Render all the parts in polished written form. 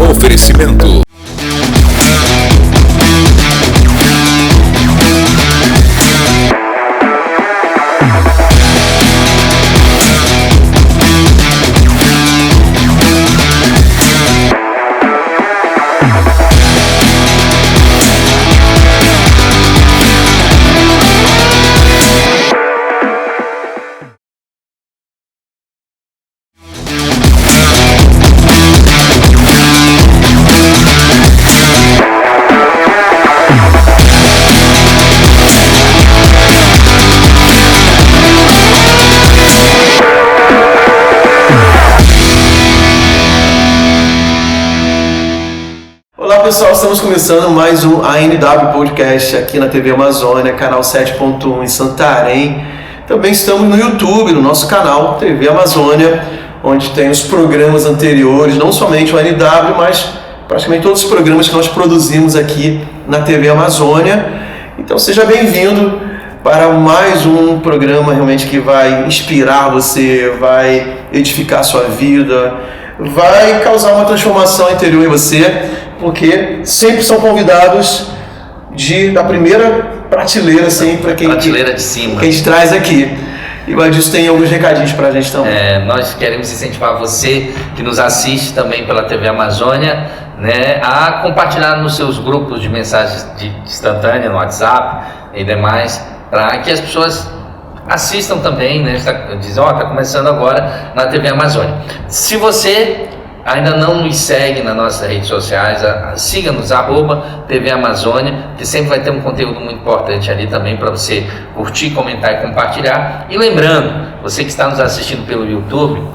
Oferecimento. Olá pessoal, estamos começando mais um ANW Podcast aqui na TV Amazônia, canal 7.1 em Santarém. Também estamos no YouTube, no nosso canal TV Amazônia, onde tem os programas anteriores, não somente o ANW, mas praticamente todos os programas que nós produzimos aqui na TV Amazônia. Então seja bem-vindo para mais um programa realmente que vai inspirar você, vai edificar a sua vida, vai causar uma transformação interior em você, porque sempre são convidados da primeira prateleira, assim, para quem prateleira de cima. Que a gente traz aqui. E o Adilson tem alguns recadinhos para a gente também. Nós queremos incentivar você que nos assiste também pela TV Amazônia, né, a compartilhar nos seus grupos de mensagens instantânea no WhatsApp e demais, para que as pessoas assistam também, né? Dizem, está começando agora na TV Amazônia. Se você ainda não nos segue nas nossas redes sociais, siga-nos, @TV Amazônia, que sempre vai ter um conteúdo muito importante ali também para você curtir, comentar e compartilhar. E lembrando, você que está nos assistindo pelo YouTube,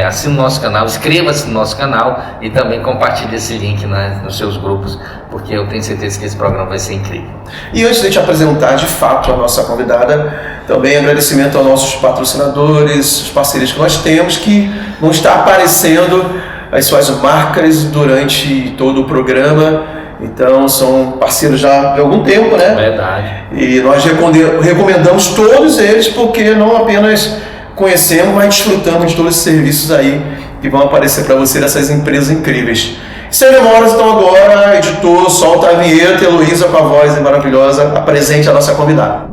assine o nosso canal, inscreva-se no nosso canal e também compartilhe esse link nos seus grupos, porque eu tenho certeza que esse programa vai ser incrível. E antes de te apresentar de fato a nossa convidada, também agradecimento aos nossos patrocinadores, os parceiros que nós temos, que vão estar aparecendo as suas marcas durante todo o programa. Então são parceiros já de algum tempo, né? Verdade. E nós recomendamos todos eles, porque não apenas conhecemos, mas desfrutamos de todos os serviços aí que vão aparecer para você dessas empresas incríveis. Sem demoras, então agora, editor, solta a vinheta, Heloísa com a voz maravilhosa, apresente a nossa convidada.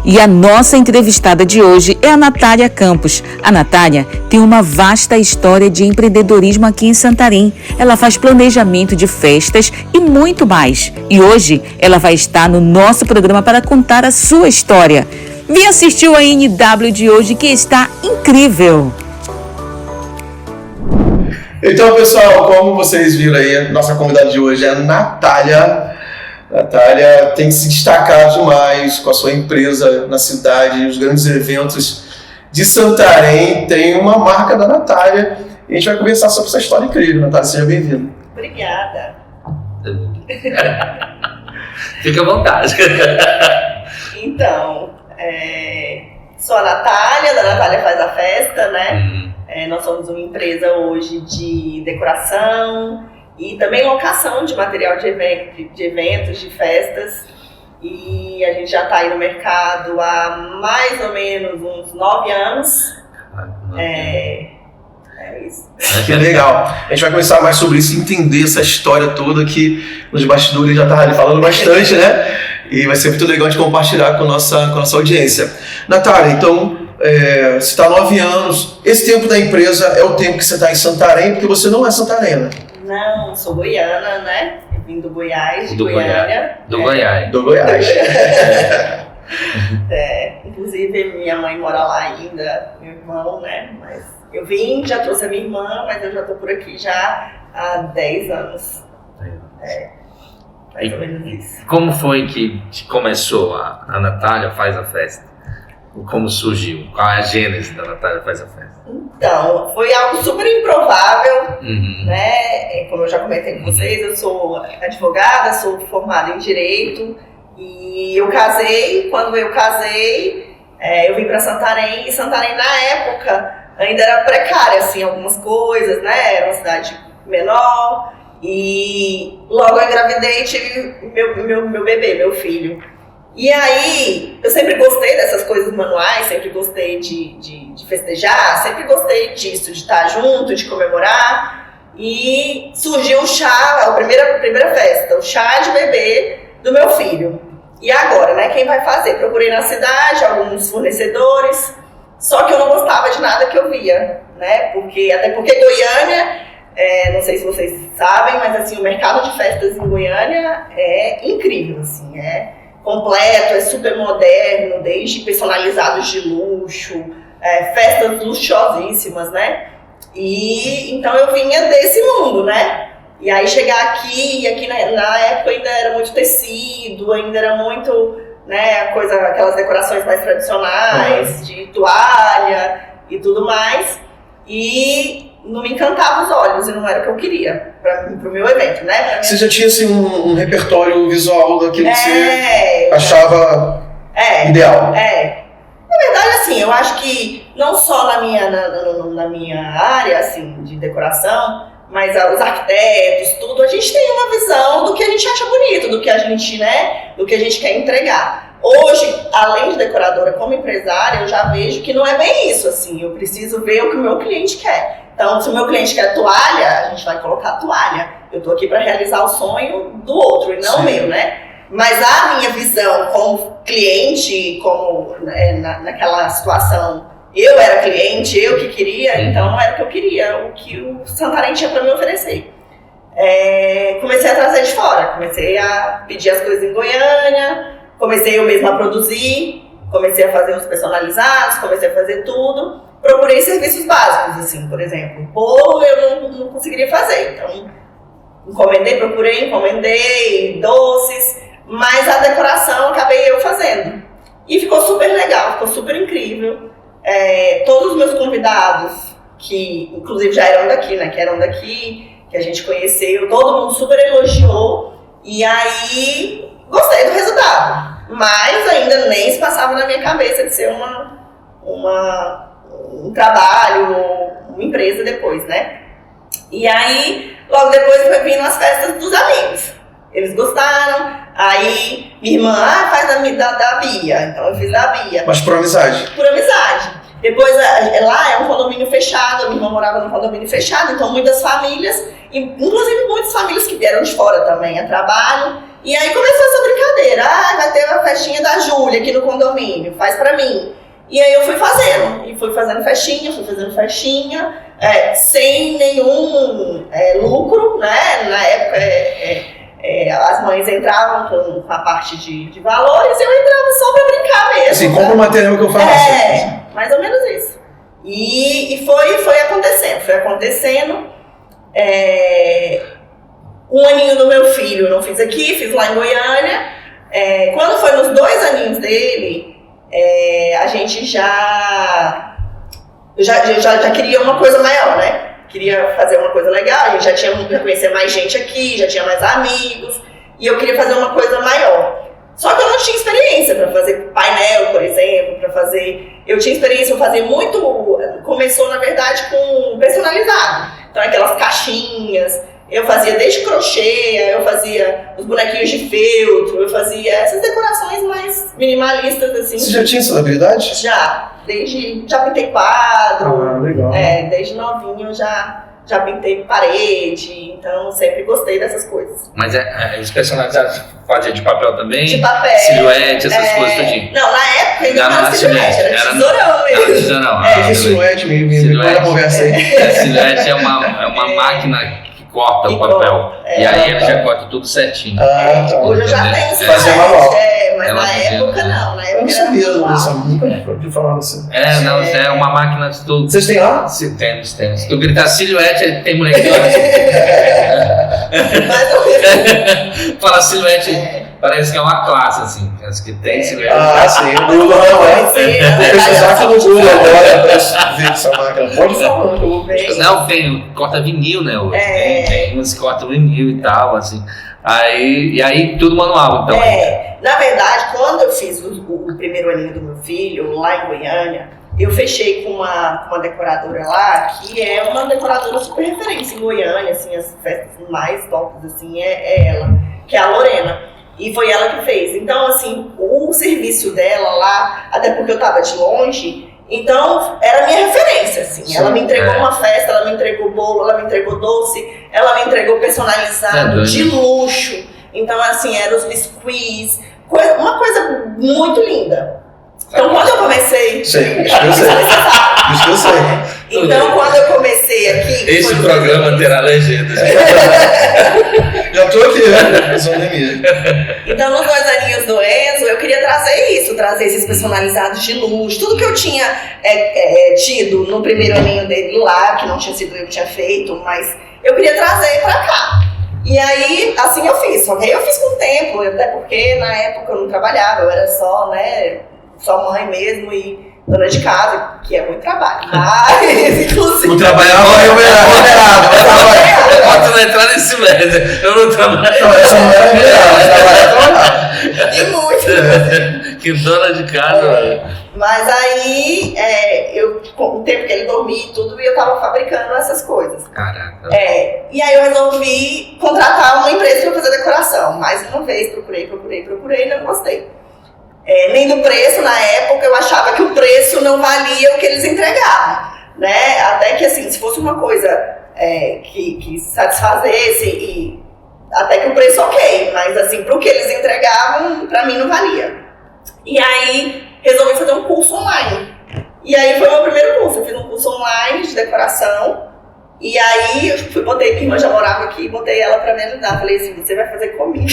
E a nossa entrevistada de hoje é a Natália Campos. A Natália tem uma vasta história de empreendedorismo aqui em Santarém. Ela faz planejamento de festas e muito mais. E hoje ela vai estar no nosso programa para contar a sua história. Vem assistir o ANW de hoje, que está incrível! Então, pessoal, como vocês viram aí, a nossa convidada de hoje é a Natália. Natália tem se destacado demais com a sua empresa na cidade, os grandes eventos de Santarém. Tem uma marca da Natália e a gente vai conversar sobre essa história incrível. Natália, seja bem-vinda. Obrigada. Fica à vontade. Então, sou a Natália, da Natália Faz a Festa, né? Nós somos uma empresa hoje de decoração e também locação de material de eventos, de festas. E a gente já está aí no mercado há mais ou menos uns 9 anos. É isso. Que legal. A gente vai conversar mais sobre isso, entender essa história toda que nos bastidores já estava ali falando bastante, né? E vai ser muito legal de compartilhar com a nossa audiência. Natália, então, você está há 9 anos. Esse tempo da empresa é o tempo que você está em Santarém, porque você não é santarena. Não, sou goiana, né? Eu vim do Goiás, de Goiânia. Do Goiás. Inclusive, minha mãe mora lá ainda, meu irmão, né? Mas eu vim, já trouxe a minha irmã, mas eu já estou por aqui já há 10 anos. Mais ou menos isso. Como foi que começou a Natália Faz a Festa? Como surgiu? Qual é a gênese da Natália Faz a Festa? Então, foi algo super improvável, né? Como eu já comentei com vocês, eu sou advogada, sou formada em Direito e eu casei. Quando eu casei, eu vim para Santarém, e Santarém na época ainda era precária, assim, algumas coisas, né? Era uma cidade menor e logo eu engravidei e tive meu bebê, meu filho. E aí, eu sempre gostei dessas coisas manuais, sempre gostei de festejar, sempre gostei disso, de estar junto, de comemorar. e surgiu o chá, a primeira festa, o chá de bebê do meu filho. E agora, né, quem vai fazer? Procurei na cidade alguns fornecedores, só que eu não gostava de nada que eu via, né, até porque Goiânia, não sei se vocês sabem, mas assim, o mercado de festas em Goiânia é incrível, assim, é completo, é super moderno, desde personalizados de luxo, festas luxuosíssimas, né? E então eu vinha desse mundo, né? E aí chegar aqui na época ainda era muito tecido, ainda era muito, né, aquelas decorações mais tradicionais, de toalha e tudo mais. E não me encantava os olhos e não era o que eu queria pro meu evento, né? Você já tinha assim um repertório visual daquilo que você achava ideal? Na verdade, assim, eu acho que não só na minha área, assim, de decoração, mas os arquitetos, tudo, a gente tem uma visão do que a gente acha bonito, do que a gente, né, do que a gente quer entregar. Hoje, além de decoradora, como empresária, eu já vejo que não é bem isso, assim, eu preciso ver o que o meu cliente quer. Então, se o meu cliente quer toalha, a gente vai colocar toalha. Eu tô aqui para realizar o sonho do outro e não o meu, né? Mas a minha visão como cliente, como naquela situação, eu era cliente, eu que queria, então não era o que eu queria, o que o Santarém tinha para me oferecer. Comecei a trazer de fora, comecei a pedir as coisas em Goiânia, comecei eu mesma a produzir, comecei a fazer os personalizados, comecei a fazer tudo. Procurei serviços básicos, assim, por exemplo, bolo eu não conseguiria fazer, então encomendei doces, mas a decoração acabei eu fazendo. E ficou super legal, ficou super incrível. Todos os meus convidados, que inclusive já eram daqui, né, que a gente conheceu, todo mundo super elogiou, e aí gostei do resultado. Mas ainda nem se passava na minha cabeça de ser um trabalho ou uma empresa depois, né? E aí, logo depois eu vim nas festas dos amigos. Eles gostaram, aí minha irmã, faz da Bia, então eu fiz da Bia. Mas por amizade? Por amizade. Depois, lá é um condomínio fechado, a minha irmã morava num condomínio fechado, então muitas famílias, inclusive muitas famílias que vieram de fora também a trabalho. E aí começou essa brincadeira, vai ter uma festinha da Júlia aqui no condomínio, faz pra mim. E aí eu fui fazendo festinha, sem nenhum lucro, né? Na época as mães entravam com a parte de valores e eu entrava só pra brincar mesmo. Assim, compra o material que eu faço. Mais ou menos isso. E foi acontecendo. Um aninho do meu filho eu não fiz aqui, fiz lá em Goiânia. Quando foi nos 2 aninhos dele, a gente eu já queria uma coisa maior, né? Queria fazer uma coisa legal, a gente já conhecia mais gente aqui, já tinha mais amigos, e eu queria fazer uma coisa maior. Só que eu não tinha experiência para fazer painel, por exemplo, eu tinha experiência em fazer muito, começou na verdade com personalizado, então aquelas caixinhas, eu fazia desde crochê, eu fazia os bonequinhos de feltro, eu fazia essas decorações mais minimalistas, assim. Você já tinha essa habilidade? Já pintei quadro. Legal. Desde novinho eu já pintei parede, então sempre gostei dessas coisas. Mas os personalizados fazia de papel também? De papel. Silhuete, essas coisas tudinho? Não, na época ainda não era silhuete, era tesourão mesmo. Era tesourão. Que silhuete, me conta a conversa aí. Silhuete é uma máquina corta o papel. E aí ele já corta tudo certinho. Hoje eu já tenho silhuete. Fazia manual. Mas na época não. Eu não sabia disso, nunca ouvi falar assim. É uma máquina de tudo. Vocês têm lá? Temos. Se tu gritar silhuete, tem mulher que fala silhuete, parece que é uma classe, assim. As que tem silhuete. Sim, o Google não é. Vou pesquisar no Google agora pra ver essa máquina. Pode falar que eu vou pesquisar. Não, corta vinil, né? Hoje. Tem uns que cortam vinil e tal, assim. E aí tudo manual, então. Na verdade, quando eu fiz o primeiro aninho do meu filho, lá em Goiânia, eu fechei com uma decoradora lá, que é uma decoradora super referência em Goiânia, assim, as festas mais tops, assim, é ela, que é a Lorena. E foi ela que fez. Então, assim, o serviço dela lá, até porque eu tava de longe, Então, era a minha referência, assim. Sim, ela me entregou uma festa, ela me entregou bolo, ela me entregou doce, ela me entregou personalizado, de luxo. Então, assim, eram os biscuits, uma coisa muito linda. Então, quando eu comecei... Sim, isso que eu sei. Isso que eu sei. Então, quando eu comecei aqui... Esse programa terá legenda. Já tô aqui, né? Então, nos 2 aninhos do Enzo, eu queria trazer esses personalizados de luxo. Tudo que eu tinha tido no primeiro aninho dele lá, que não tinha sido eu que tinha feito, mas eu queria trazer pra cá. E aí, assim eu fiz. Só que aí eu fiz com o tempo, até porque na época eu não trabalhava, eu era só, né... Só mãe mesmo e dona de casa, que é muito trabalho. Mas, inclusive... Não trabalhava remunerado. Pode não entrar nesse médio. Eu não trabalho. Essa não era remunerada, e muito. Que dona de casa. Mas aí, com o tempo que ele dormia e tudo, eu tava fabricando essas coisas. Caraca. E aí eu resolvi contratar uma empresa para fazer decoração. Mais uma vez, procurei, não gostei. Nem do preço, na época, eu achava que o preço não valia o que eles entregavam, né? Até que, assim, se fosse uma coisa que satisfazesse, e até que o preço ok, mas, assim, pro que eles entregavam, pra mim não valia. E aí, resolvi fazer um curso online. E aí, foi o meu primeiro curso. Eu fiz um curso online de decoração. E aí, eu botei, minha irmã já morava aqui, botei ela pra me ajudar. Falei assim, você vai fazer comigo.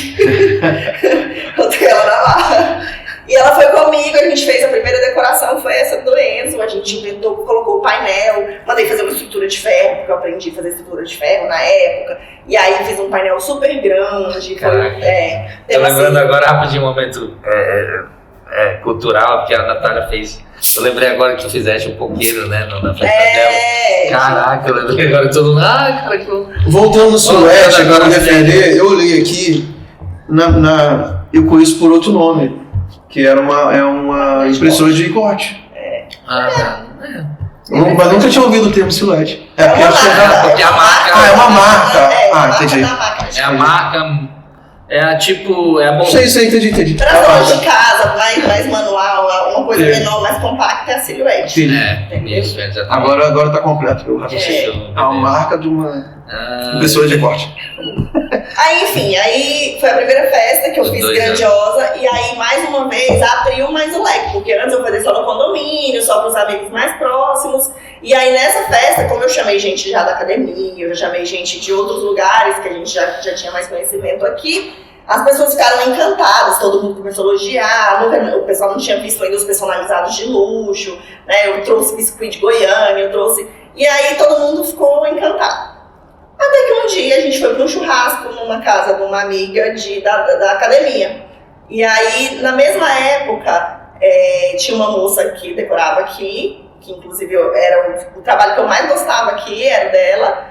Botei ela na barra. E ela foi comigo, a gente fez a primeira decoração, foi essa do Enzo, a gente inventou, colocou o painel, mandei fazer uma estrutura de ferro, porque eu aprendi a fazer estrutura de ferro na época, e aí fiz um painel super grande. Tô lembrando agora, rapidinho, um momento cultural, porque a Natália fez. Eu lembrei agora que tu fizeste um coqueiro, né, na festa dela. Caraca, eu lembrei agora que todo mundo. Cara, que... Voltando no silhuete, agora defender, eu olhei aqui, eu conheço por outro nome, que era uma impressora de corte. Mas nunca tinha ouvido o termo silhuete. Porque a marca. É uma marca. Entendi. É a marca. É a bolsa. Sei, entendi. Pra dona de casa, mais manual, uma coisa menor, mais compacta, é a silhuete. Isso, agora tá completo. Eu raciocínio. A marca de uma impressora de corte. Aí, enfim, foi a primeira festa que eu fiz grandiosa, e aí, mais uma vez, abriu mais o leque, porque antes eu fazia só no condomínio, só pros amigos mais próximos, e aí nessa festa, como eu chamei gente já da academia, eu já chamei gente de outros lugares, que a gente já tinha mais conhecimento aqui, as pessoas ficaram encantadas, todo mundo começou a elogiar, o pessoal não tinha visto ainda os personalizados de luxo, né, eu trouxe biscuit de Goiânia, e aí todo mundo ficou encantado. Até que um dia a gente foi para um churrasco numa casa de uma amiga da academia. E aí, na mesma época, tinha uma moça que decorava aqui, que inclusive era o trabalho que eu mais gostava aqui, era dela.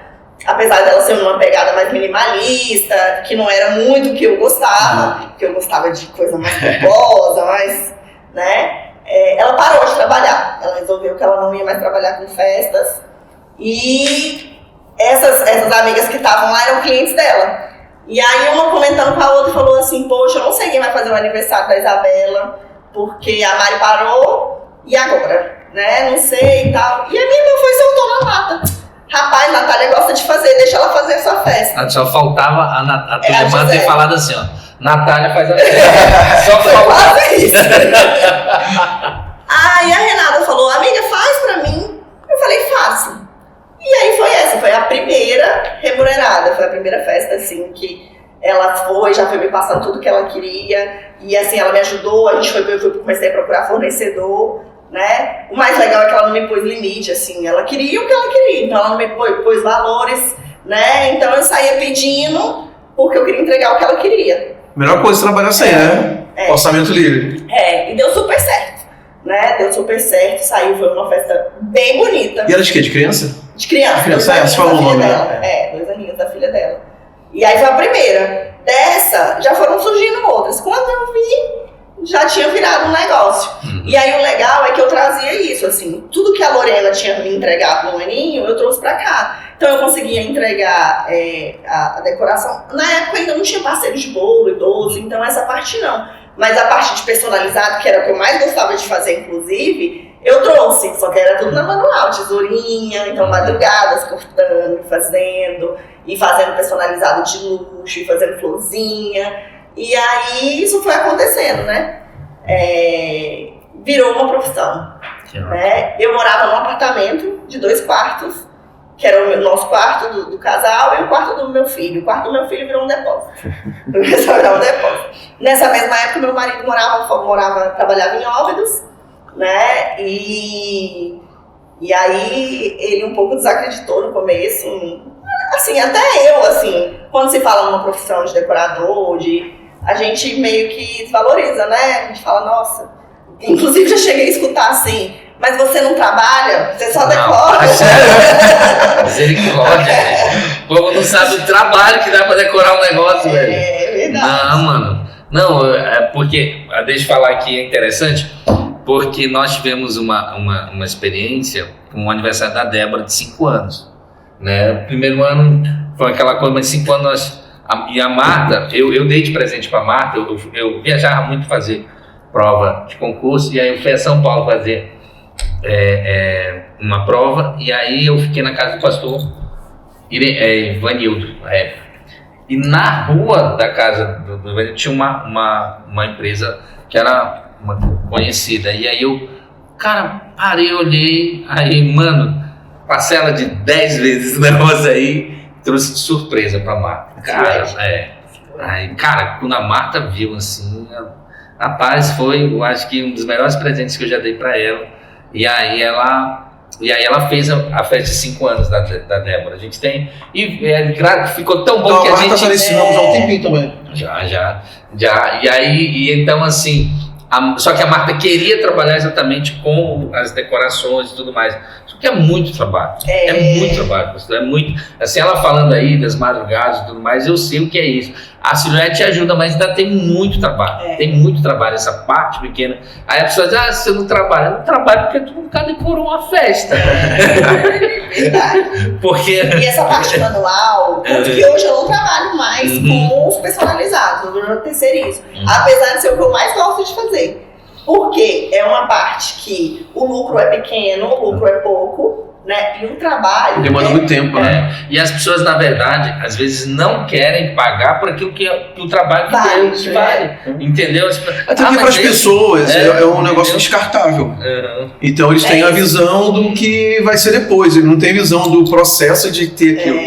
Apesar dela ser uma pegada mais minimalista, que não era muito o que eu gostava, porque eu gostava de coisa mais pomposa, mais, né? Ela parou de trabalhar. Ela resolveu que ela não ia mais trabalhar com festas. E essas amigas que estavam lá eram clientes dela. E aí uma comentando com a outra falou assim, poxa, eu não sei quem vai fazer o aniversário da Isabela, porque a Mari parou, e agora? Né? Não sei e tal. E a minha irmã foi e soltou na lata. Rapaz, Natália gosta de fazer, deixa ela fazer a sua festa. Só faltava a tua irmã ter falado assim, ó, Natália faz a festa. Só faltava isso. Aí a Renata falou, amiga, faz pra mim. Eu falei, faço. E aí foi a primeira remunerada, foi a primeira festa, assim, que ela já foi me passando tudo que ela queria, e assim, ela me ajudou, eu comecei a procurar fornecedor, né? O mais legal é que ela não me pôs limite, assim, ela queria o que ela queria, então ela não me pôs valores, né? Então eu saía pedindo, porque eu queria entregar o que ela queria. Melhor coisa é trabalhar assim, né? Orçamento livre. E deu super certo. Né? Deu super certo, saiu, foi uma festa bem bonita. E era de quê? De criança? De criança. Você falou o nome, né? 2 aninhos da filha dela. E aí foi a primeira. Dessa, já foram surgindo outras. Quando eu vi, já tinha virado um negócio. E aí o legal é que eu trazia isso, assim, tudo que a Lorena tinha me entregado no aninho, eu trouxe pra cá. Então eu conseguia entregar a decoração. Na época ainda não tinha parceiro de bolo e doce, então essa parte não. Mas a parte de personalizado, que era o que eu mais gostava de fazer, inclusive, Eu trouxe, só que era tudo na manual, tesourinha, então madrugadas cortando, fazendo personalizado de luxo, e fazendo florzinha. E aí isso foi acontecendo, né? Virou uma profissão. Né? Eu morava num apartamento de 2 quartos, que era o nosso quarto do casal e o quarto do meu filho. O quarto do meu filho virou um depósito. Nessa mesma época, meu marido trabalhava em Óbidos, né? E aí ele um pouco desacreditou no começo. Assim, até eu, assim, quando se fala numa profissão de decorador, a gente meio que desvaloriza, né? A gente fala, nossa. Inclusive já cheguei a escutar assim, mas você não trabalha? Você só decora? Sério? Misericórdia, velho. O povo não sabe o trabalho que dá pra decorar um negócio, velho. É verdade. Não, mano. Não, é porque, deixa eu falar aqui, é interessante, porque nós tivemos uma experiência com o aniversário da Débora de 5 anos. Né? O primeiro ano foi aquela coisa, mas 5 anos e a Marta, eu dei de presente pra Marta, eu viajava muito fazer prova de concurso, e aí eu fui a São Paulo fazer uma prova, e aí eu fiquei na casa do pastor Ivanildo, na época. E na rua da casa do Ivanildo tinha uma empresa que era uma conhecida, e aí eu, parei, olhei, aí, mano, parcela de 10 vezes esse negócio aí, trouxe de surpresa pra Marta. Cara, quando a Marta viu assim, rapaz, foi, eu acho que um dos melhores presentes que eu já dei pra ela. E aí ela fez a festa de 5 anos da Débora. A gente tem. E ficou tão bom então, que a gente. Nós ensinamos há um tempinho também. Já. E aí, então assim. Só que a Marta queria trabalhar exatamente com as decorações e tudo mais. Só que é muito trabalho. É muito trabalho. É muito. Assim, ela falando aí das madrugadas e tudo mais, eu sei o que é isso. A silhuete ajuda, mas ainda tem muito trabalho. Tem muito trabalho, essa parte pequena. Aí a pessoa diz, você não trabalha. Eu não trabalho porque tu nunca decorou uma festa. Verdade. Porque... E essa parte manual, tanto que hoje eu não trabalho mais com os personalizados, eu terceirizo. Apesar de ser o que eu mais gosto de fazer. Porque é uma parte que o lucro é pequeno, o lucro é pouco, né? E o trabalho... Demanda muito tempo, né? E as pessoas, na verdade, às vezes não querem pagar por aquilo que o trabalho que vale. Entendeu? Até porque para as pessoas é um negócio descartável. Então eles têm a visão do que vai ser depois, eles não têm visão do processo de ter aquilo.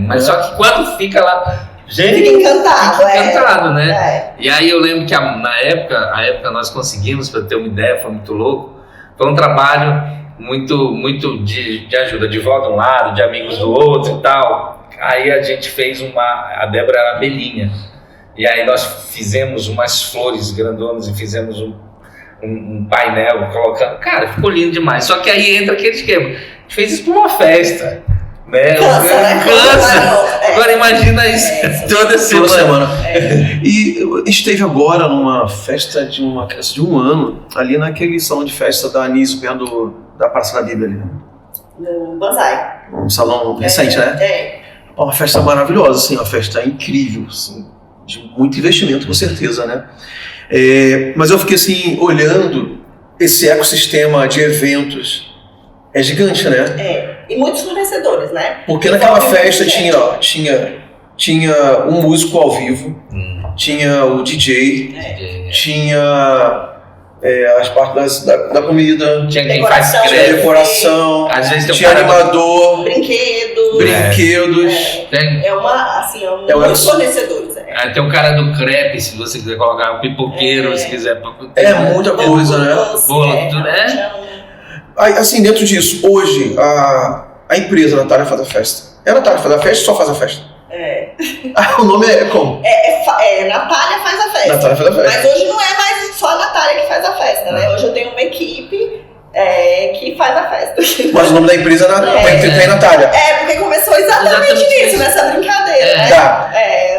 Mas só que quando fica lá... Gente, fica encantado, né? E aí eu lembro que na época nós conseguimos, para ter uma ideia, foi muito louco. Foi um trabalho muito de ajuda, de vó de um lado, de amigos do outro e tal. Aí a gente fez a Débora era abelhinha. E aí nós fizemos umas flores grandonas e fizemos um painel colocando. Cara, ficou lindo demais. Só que aí entra aquele esquema. A gente fez isso para uma festa. Né? Cansa. Agora imagina isso toda semana. E a gente esteve agora numa festa de uma criança de 1 ano, ali naquele salão de festa da Anísio, perto da Praça da Bíblia ali. No Banzai. Um salão recente, né? Uma festa maravilhosa, assim, uma festa incrível, assim, de muito investimento, com certeza, né? Mas eu fiquei assim, olhando esse ecossistema de eventos. É gigante, né? E muitos fornecedores, né? Porque naquela festa tinha um músico ao vivo, tinha o DJ, tinha as partes da comida, tinha quem faz decoração, às vezes tinha animador, brinquedos. Muitos fornecedores. Tem o cara do crepe, se você quiser colocar um pipoqueiro, se quiser. Muita coisa, né? Bolo, tudo, Assim, dentro disso, hoje, a empresa Natália Faz a Festa. É a Natália Faz a Festa ou só faz a festa? O nome é como? Natália Faz a Festa. Natália Faz a Festa. Mas hoje não é mais só a Natália que faz a festa, né? Hoje eu tenho uma equipe que faz a festa. Mas o nome da empresa é Natália. Porque começou exatamente nisso, nessa brincadeira, né?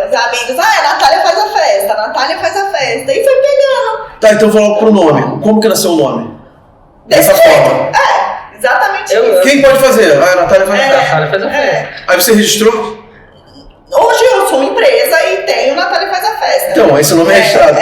Os amigos, Natália faz a festa, Natália faz a festa. E foi pegando. Tá, então vou logo pro nome. Como que nasceu o nome? Dessa forma. Exatamente isso. Quem pode fazer? A Natália faz a festa. Natália faz a festa. Aí você registrou? Hoje eu sou uma empresa e tenho Natália Faz a Festa. Então, esse nome é registrado.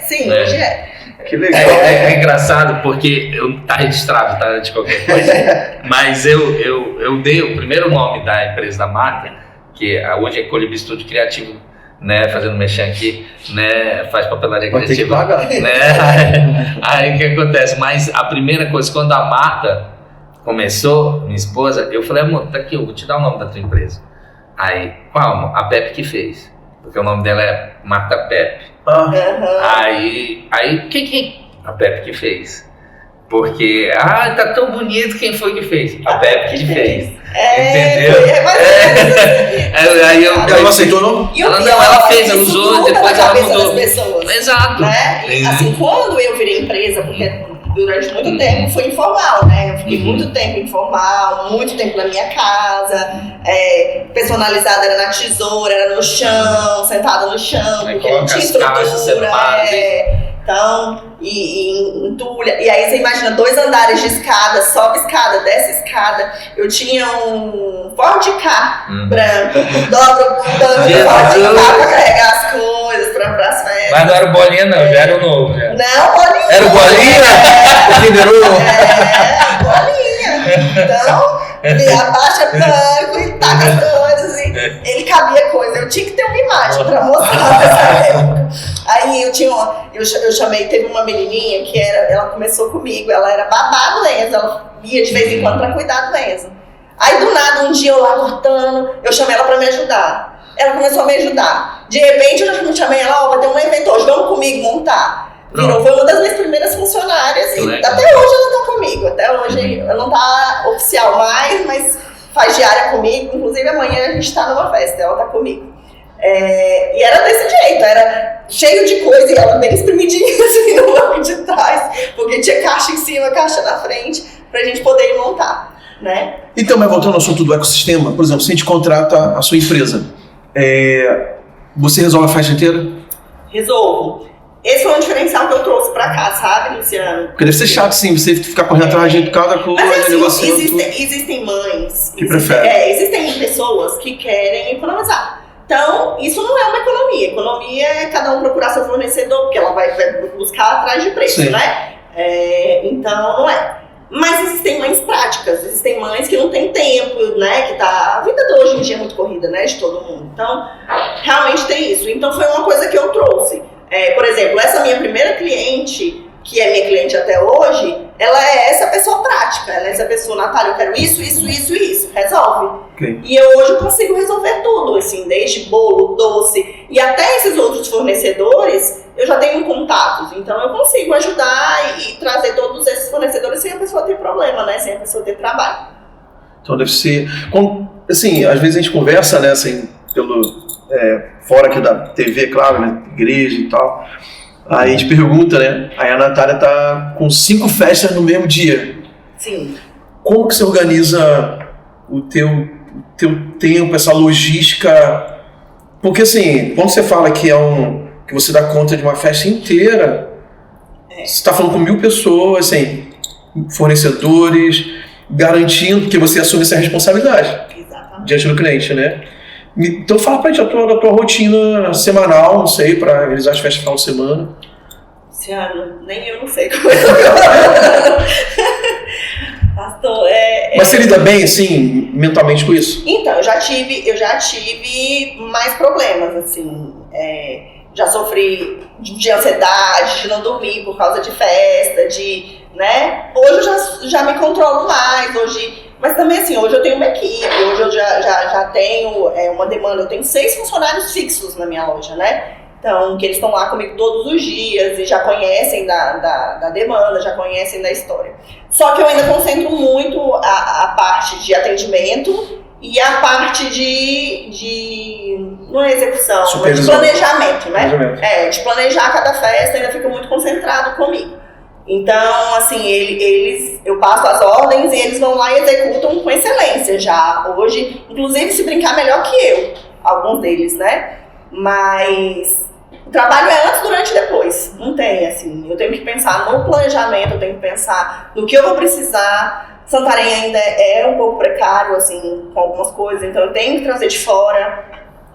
Sim, hoje é. Que legal. É engraçado porque tá registrado, tá, de qualquer coisa. Mas eu dei o primeiro nome da empresa, da marca, que hoje é Colibri Estúdio Criativo, né, fazendo mexer aqui, né, faz papelaria Vai ter que criativa. pagar. Né? Aí o que acontece? Mas a primeira coisa, quando a Marta começou, minha esposa, eu falei, amor, tá aqui, eu vou te dar o nome da tua empresa. Aí, qual? A Pepe que fez. Porque o nome dela é Marta Pepe. Aí, que a Pepe que fez? Porque, tá tão bonito, quem foi que fez? A Pepe que fez. Entendeu? Aí Ela não aceitou, não? Ela fez, ela usou, depois ela mudou. Exato. Né? Assim, quando eu virei empresa, porque durante muito tempo foi informal, né? Eu fiquei muito tempo informal, muito tempo na minha casa, personalizada, era na tesoura, era no chão, sentada no chão, porque não tinha estrutura. Então, e entulha. E aí você imagina 2 andares de escada, sobe escada, desce escada. Eu tinha um Ford Ka branco, dobra o banco do Ford Ka pra carregar as coisas as festas. Mas não era o Bolinha, não, já era o novo. Já. Não, Bolinha. Era o Bolinha? Bolinha. Então, ele abaixa o banco e taca as coisas. E ele cabia coisa. Eu tinha que ter uma imagem pra mostrar nessa época. Aí eu chamei, teve uma menininha que ela começou comigo, ela era babá do Enzo, ela ia de vez em quando pra cuidar do Enzo. Aí do nada, um dia eu lá cortando, eu chamei ela pra me ajudar. Ela começou a me ajudar. De repente eu já chamei ela, vai ter um evento hoje, vamos comigo montar. Virou, foi uma das minhas primeiras funcionárias e até hoje ela tá comigo. Até hoje ela não tá oficial mais, mas faz diária comigo. Inclusive amanhã a gente tá numa festa, ela tá comigo. E era desse jeito, era cheio de coisa e ela bem espremidinha assim no banco de trás, porque tinha caixa em cima, caixa na frente, pra gente poder ir montar, né? Então, mas voltando ao assunto do ecossistema, por exemplo, se a gente contrata a sua empresa, você resolve a festa inteira? Resolvo. Esse foi um diferencial que eu trouxe pra cá, sabe, Luciano? Porque deve ser chato, sim, você ficar correndo atrás de cada coisa, mas, assim, negociando. existem mães que preferem. Existem pessoas que querem economizar. Então, isso não é uma economia. Economia é cada um procurar seu fornecedor, porque ela vai buscar atrás de preço, sim, né? Então, não é. Mas existem mães práticas, existem mães que não têm tempo, né? Que a vida de hoje em dia é muito corrida, né? De todo mundo. Então, realmente tem isso. Então, foi uma coisa que eu trouxe. Por exemplo, essa minha primeira cliente, que é minha cliente até hoje, ela é essa pessoa prática. Ela é essa pessoa, Natália, eu quero isso, resolve. Okay. E eu hoje consigo resolver tudo, assim, desde bolo, doce, e até esses outros fornecedores, eu já tenho contatos. Então eu consigo ajudar e trazer todos esses fornecedores sem a pessoa ter problema, né? Sem a pessoa ter trabalho. Então deve ser... Assim, às vezes a gente conversa, né, assim, fora aqui da TV, claro, né, igreja e tal. Aí a gente pergunta, né? Aí a Natália tá com 5 festas no mesmo dia. Sim. Como que você organiza o teu tempo, essa logística? Porque assim, quando você fala que que você dá conta de uma festa inteira, você está falando com 1000 pessoas, assim, fornecedores, garantindo que você assume essa responsabilidade. Exatamente. Diante do cliente, né? Então fala pra gente da tua rotina semanal, não sei, para realizar as festas no final de semana. Luciano, nem eu não sei como Pastor, Mas você lida bem, assim, mentalmente com isso? Então, eu já tive mais problemas, assim, já sofri de ansiedade, de não dormir por causa de festa, né? Hoje eu já me controlo mais, mas também assim, hoje eu tenho uma equipe, hoje eu já tenho uma demanda, eu tenho 6 funcionários fixos na minha loja, né? Então, que eles estão lá comigo todos os dias e já conhecem da demanda, já conhecem da história. Só que eu ainda concentro muito a parte de atendimento e a parte não é execução, mas de planejamento, né? De planejar cada festa, ainda fica muito concentrado comigo. Então, assim, eu passo as ordens e eles vão lá e executam com excelência já. Hoje, inclusive, se brincar melhor que eu, alguns deles, né? Mas o trabalho é antes, durante e depois. Não tem, assim, eu tenho que pensar no planejamento, eu tenho que pensar no que eu vou precisar. Santarém ainda é um pouco precário, assim, com algumas coisas, então eu tenho que trazer de fora,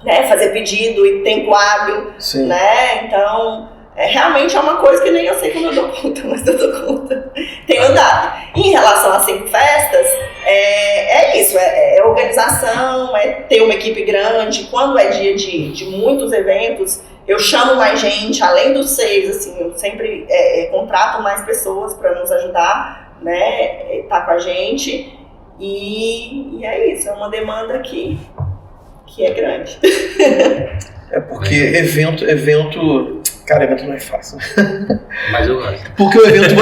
né? Fazer pedido e tempo hábil, sim, né? Então... realmente é uma coisa que nem eu sei como eu dou conta, mas eu dou conta. Tenho dado. Em relação às 5 festas, é isso, é organização, é ter uma equipe grande. Quando é dia de muitos eventos, eu chamo mais gente, além dos 6, assim, eu sempre contrato mais pessoas para nos ajudar, né, tá com a gente. E é isso, é uma demanda que é grande. É porque evento... Cara, evento não é fácil. Mas eu gosto. Porque o evento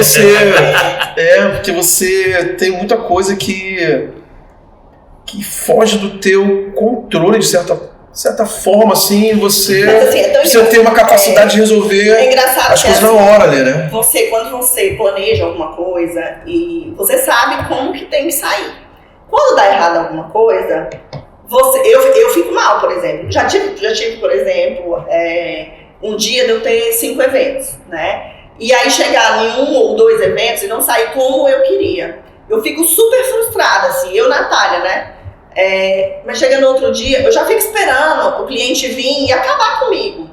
porque você tem muita coisa que foge do teu controle, de certa forma, assim, você tem uma capacidade de resolver as coisas na hora ali, né? Quando você planeja alguma coisa e você sabe como que tem que sair. Quando dá errado alguma coisa, eu fico mal, por exemplo. Já tive, por exemplo, um dia de eu ter 5 eventos, né? E aí chegar em 1 ou 2 eventos e não sair como eu queria. Eu fico super frustrada, assim, Natália, né? Mas chega no outro dia, eu já fico esperando o cliente vir e acabar comigo.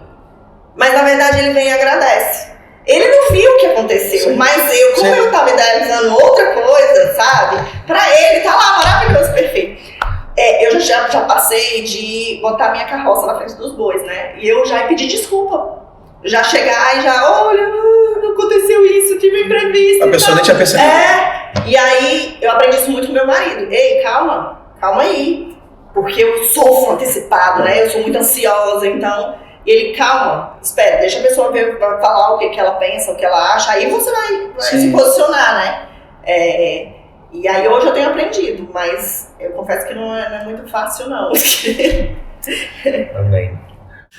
Mas na verdade ele vem e agradece. Ele não viu o que aconteceu, sim, mas eu estava idealizando outra coisa, sabe? Pra ele, tá lá, maravilhoso, perfeito. Eu já passei de botar minha carroça na frente dos bois, né? E eu já pedi desculpa. Já chegar e olha, não aconteceu isso, tive imprevisto. A pessoa nem tinha percebido. E aí eu aprendi isso muito com meu marido. Ei, calma aí. Porque eu sofro antecipado, né? Eu sou muito ansiosa, então... Ele, calma, espera, deixa a pessoa ver, falar o que ela pensa, o que ela acha, aí você vai se posicionar, né? E aí hoje eu tenho aprendido, mas eu confesso que não é muito fácil, não. Também.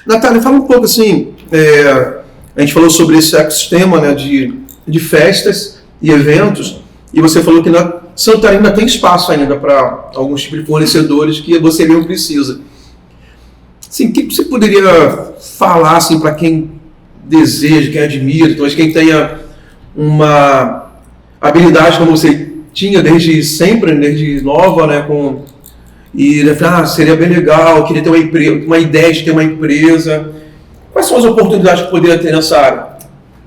Natália, fala um pouco assim, a gente falou sobre esse ecossistema, né, de festas e eventos, e você falou que na Santarém ainda tem espaço ainda para alguns tipos de fornecedores que você mesmo precisa. Assim, o que você poderia falar assim, para quem deseja, quem admira, talvez quem tenha uma habilidade como você tinha desde sempre, desde nova, né, seria bem legal, queria ter uma ideia de ter uma empresa. Quais são as oportunidades que poderia ter nessa área?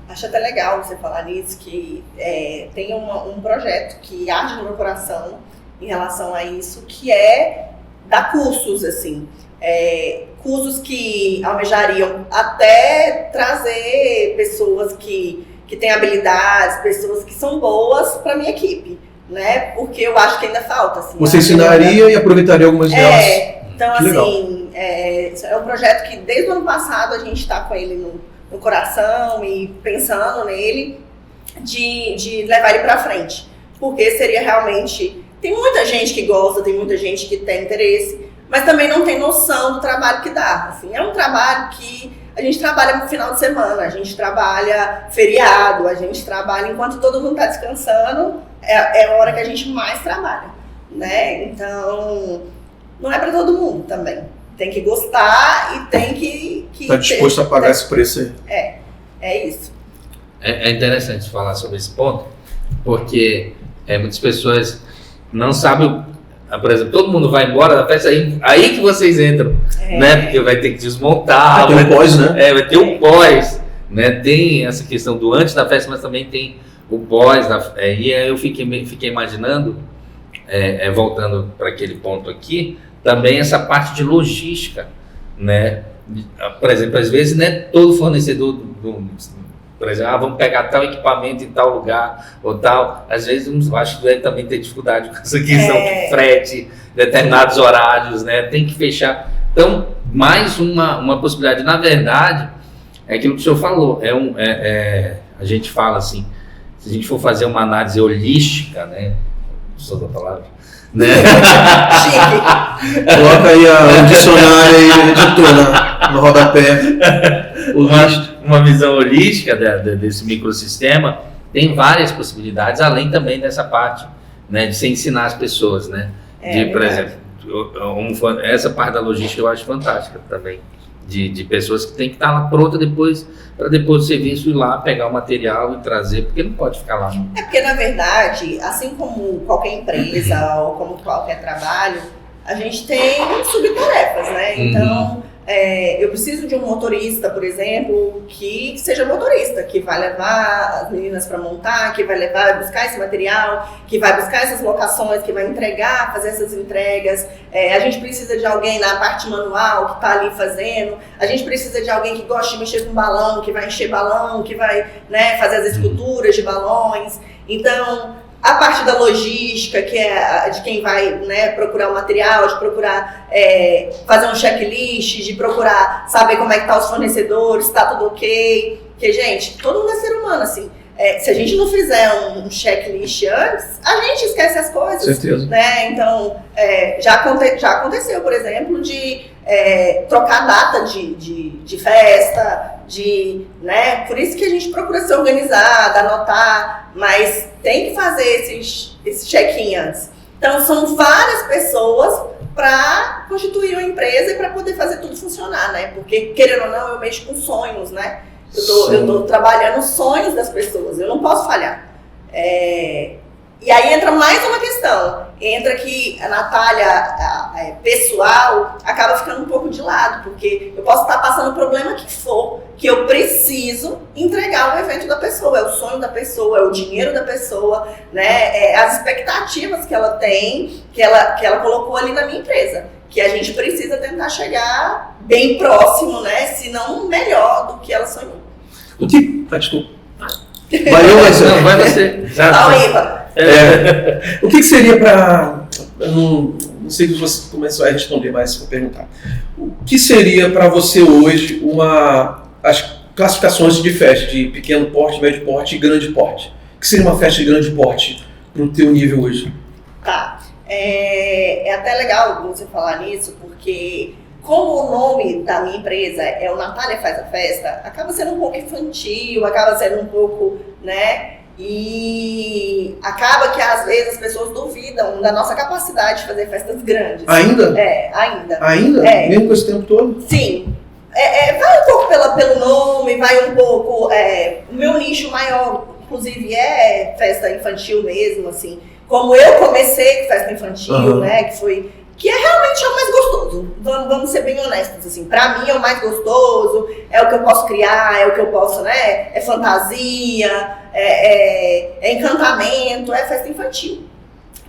Acho até legal você falar nisso, que tem um projeto que arde no meu coração em relação a isso, que é dar cursos, assim. Cursos que almejariam até trazer pessoas que têm habilidades, pessoas que são boas para minha equipe, né? Porque eu acho que ainda falta. Assim, você ensinaria e aproveitaria algumas delas? Então, assim, é um projeto que desde o ano passado a gente está com ele no coração e pensando nele, de levar ele para frente. Porque seria realmente... Tem muita gente que gosta, tem muita gente que tem interesse, mas também não tem noção do trabalho que dá. Assim, é um trabalho que a gente trabalha no final de semana, a gente trabalha feriado, a gente trabalha enquanto todo mundo está descansando, é a hora que a gente mais trabalha, né? Então, não é para todo mundo também. Tem que gostar e tem que tá disposto a pagar esse preço aí. É isso. É interessante falar sobre esse ponto, porque muitas pessoas não sabem. Por exemplo, todo mundo vai embora da festa, aí que vocês entram, né? Porque vai ter que desmontar. Vai ter um pós, né? Vai ter um pós, né? Tem essa questão do antes da festa, mas também tem o pós. E aí eu fiquei imaginando, voltando para aquele ponto aqui, também essa parte de logística, né? Por exemplo, às vezes, né, todo fornecedor por exemplo, vamos pegar tal equipamento em tal lugar ou tal. Às vezes, eu acho que deve também ter dificuldade com essa questão de frete, determinados horários, né? Tem que fechar. Então, mais uma possibilidade. Na verdade, é aquilo que o senhor falou. A gente fala assim, se a gente for fazer uma análise holística, né? Sou da palavra. Né? Coloca aí o dicionário aí, editor, no rodapé. Uma visão holística desse microsistema tem várias possibilidades, além também dessa parte, né, de se ensinar as pessoas, né? Por exemplo, essa parte da logística eu acho fantástica também, de pessoas que tem que estar lá pronta para depois do serviço ir lá pegar o material e trazer, porque não pode ficar lá. Porque na verdade, assim como qualquer empresa ou como qualquer trabalho, a gente tem subtarefas, né? Então, eu preciso de um motorista, por exemplo, que seja motorista, que vai levar as meninas para montar, que vai buscar esse material, que vai buscar essas locações, que vai entregar, fazer essas entregas. A gente precisa de alguém na parte manual que está ali fazendo. A gente precisa de alguém que gosta de mexer com balão, que vai encher balão, que vai, né, fazer as esculturas de balões. Então, a parte da logística, que é de quem vai, né, procurar o material, de procurar fazer um checklist, de procurar saber como é que tá os fornecedores, se tá tudo ok. Porque, gente, todo mundo é ser humano, assim. Se a gente não fizer um checklist antes, a gente esquece as coisas. Certeza. Né? Então, já aconteceu, por exemplo, de trocar data de festa, né? Por isso que a gente procura se organizar, anotar, mas tem que fazer esse check-in antes. Então, são várias pessoas para constituir uma empresa e para poder fazer tudo funcionar, né? Porque, querendo ou não, eu mexo com sonhos, né? Eu tô trabalhando os sonhos das pessoas, eu não posso falhar. E aí entra mais uma questão, entra que a Natália pessoal acaba ficando um pouco de lado, porque eu posso estar passando o problema que for, que eu preciso entregar o evento da pessoa, é o sonho da pessoa, é o dinheiro da pessoa, né? As expectativas que ela tem, que ela colocou ali na minha empresa, que a gente precisa tentar chegar bem próximo, né? Se não melhor do que ela sonhou. Desculpa. Vai você. O que seria para... Não sei se você começou a responder, mas vou perguntar. O que seria para você hoje as classificações de festa de pequeno porte, médio porte e grande porte? O que seria uma festa de grande porte para o teu nível hoje? Tá. É até legal você falar nisso, porque como o nome da minha empresa é o Natália Faz a Festa, acaba sendo um pouco infantil, acaba sendo um pouco, né? E acaba que às vezes as pessoas duvidam da nossa capacidade de fazer festas grandes. Ainda? Ainda. Ainda? Mesmo com esse tempo todo? Sim. Vai um pouco pelo nome, vai um pouco... o meu nicho maior, inclusive, é festa infantil mesmo, assim. Como eu comecei com festa infantil, né, que é realmente o mais gostoso. Vamos ser bem honestos, assim. Pra mim é o mais gostoso, é o que eu posso criar, é o que eu posso, né, é fantasia, é encantamento, é festa infantil.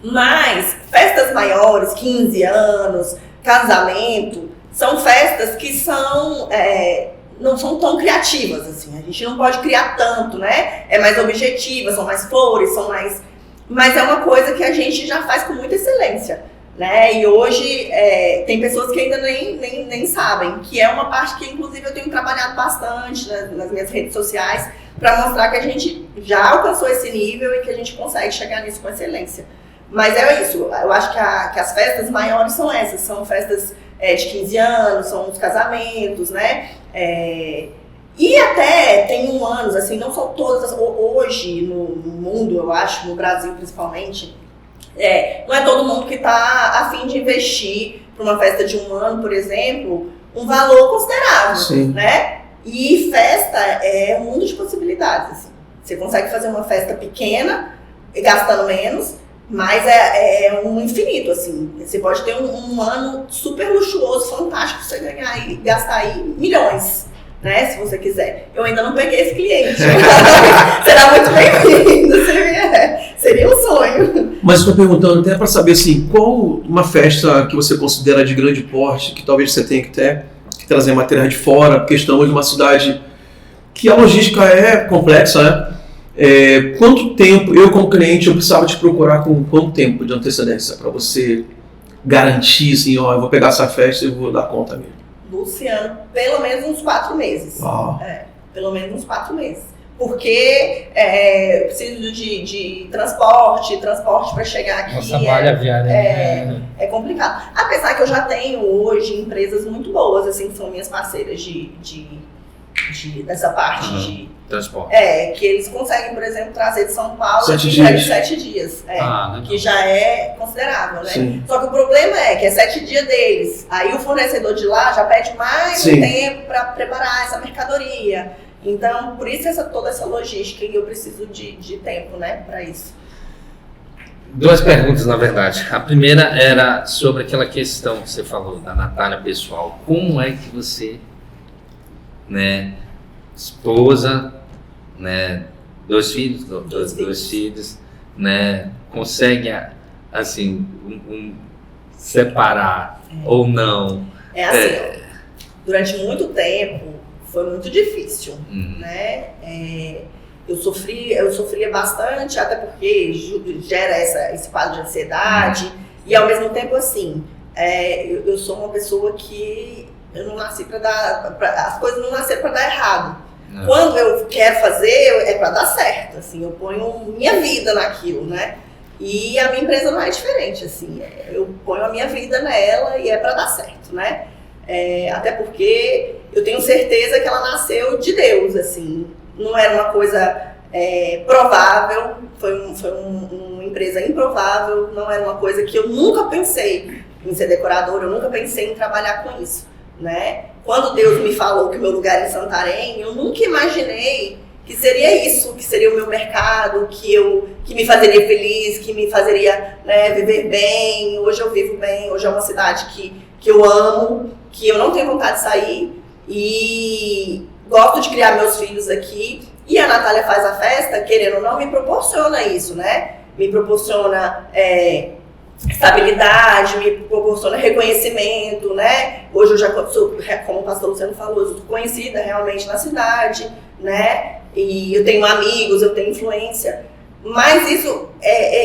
Mas festas maiores, 15 anos, casamento, são festas que não são tão criativas, assim. A gente não pode criar tanto, né? É mais objetiva, são mais flores, são mais... Mas é uma coisa que a gente já faz com muita excelência, né? E hoje tem pessoas que ainda nem sabem, que é uma parte que, inclusive, eu tenho trabalhado bastante nas minhas redes sociais para mostrar que a gente já alcançou esse nível e que a gente consegue chegar nisso com excelência. Mas é isso, eu acho que as festas maiores são essas, são festas de 15 anos, são os casamentos, né? E até tem anos, assim, não são todas, hoje no mundo, eu acho, no Brasil principalmente, não é todo mundo que está a fim de investir para uma festa de 1 ano, por exemplo, um valor considerável, Sim. Né? E festa é um mundo de possibilidades, assim. Você consegue fazer uma festa pequena, gastando menos, mas é um infinito, assim. Você pode ter um ano super luxuoso, fantástico, pra você ganhar e gastar aí milhões. Né, se você quiser. Eu ainda não peguei esse cliente. Será muito bem-vindo. Seria um sonho. Mas estou perguntando até para saber assim, qual uma festa que você considera de grande porte, que talvez você tenha que trazer material de fora, porque estamos em uma cidade que a logística é complexa, né? Quanto tempo, eu como cliente, eu precisava te procurar com quanto tempo de antecedência para você garantir, assim, eu vou pegar essa festa e vou dar conta mesmo? Luciano, pelo menos uns 4 meses. Pelo menos uns 4 meses. Porque eu preciso de transporte para chegar aqui. Nossa, malha viária. É complicado. Apesar que eu já tenho hoje empresas muito boas, assim, que são minhas parceiras dessa parte de transporte. Que eles conseguem, por exemplo, trazer de São Paulo 7 dias. 7 dias. Que Legal. já é considerável, né? Sim. Só que o problema é que é 7 dias deles. Aí o fornecedor de lá já pede mais Sim. um tempo para preparar essa mercadoria. Então, por isso toda essa logística, e eu preciso de tempo, né, para isso. Duas perguntas, na verdade. A primeira era sobre aquela questão que você falou da Natália pessoal. Como é que você, né, esposa, né, dois filhos, né, consegue, assim, separar ou não? Durante muito tempo foi muito difícil, né? Eu sofria bastante, até porque gera esse quadro de ansiedade. E ao mesmo tempo, assim, eu sou uma pessoa que eu não nasci as coisas não nasceram para dar errado. Quando eu quero fazer, é para dar certo, assim, eu ponho minha vida naquilo, né? E a minha empresa não é diferente, assim, eu ponho a minha vida nela e é para dar certo, né? Até porque eu tenho certeza que ela nasceu de Deus, assim. Não era uma coisa provável, foi uma empresa improvável, não era uma coisa que eu nunca pensei em ser decoradora, eu nunca pensei em trabalhar com isso, né? Quando Deus me falou que o meu lugar é em Santarém, eu nunca imaginei que seria isso, que seria o meu mercado, que me fazeria feliz, que me fazeria, né, viver bem. Hoje eu vivo bem, hoje é uma cidade que eu amo, que eu não tenho vontade de sair e gosto de criar meus filhos aqui. E a Natália Faz a Festa, querendo ou não, me proporciona isso, né? Me proporciona estabilidade, me proporciona reconhecimento, né? Hoje eu já sou, como o pastor Luciano falou, eu sou conhecida realmente na cidade, né? E eu tenho amigos, eu tenho influência. Mas isso,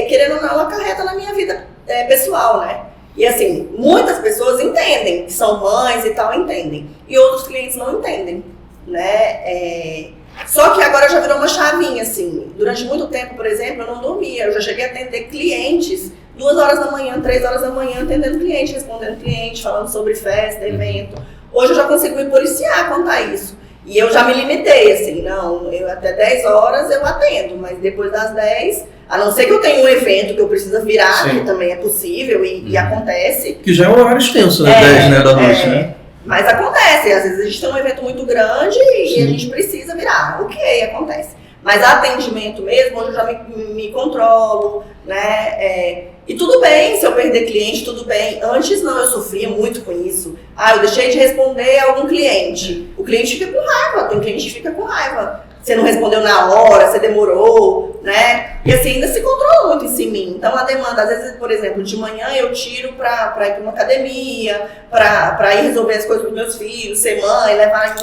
querendo ou não, acarreta na minha vida pessoal, né? E assim, muitas pessoas entendem, que são mães e tal, entendem. E outros clientes não entendem, né? Só que agora já virou uma chavinha, assim. Durante muito tempo, por exemplo, eu não dormia. Eu já cheguei a atender clientes 2 horas da manhã, 3 horas da manhã, atendendo cliente, respondendo cliente, falando sobre festa, evento. Hoje eu já consigo me policiar quanto a isso. E eu já me limitei, assim, não, eu até 10 horas eu atendo, mas depois das 10, a não ser que eu tenha um evento que eu preciso virar, que também é possível e acontece. Que já é um horário extenso, né? 10, né, da noite, né? Mas acontece, às vezes a gente tem um evento muito grande e a gente precisa virar. Ok, acontece. Mas atendimento mesmo, hoje eu já me controlo, né? E tudo bem se eu perder cliente, tudo bem. Antes não, eu sofria muito com isso. Eu deixei de responder a algum cliente. O cliente fica com raiva, tem cliente que fica com raiva. Você não respondeu na hora, você demorou, né? E assim, ainda se controla muito em mim. Então a demanda, às vezes, por exemplo, de manhã eu tiro pra ir pra uma academia, pra ir resolver as coisas dos meus filhos, ser mãe, levar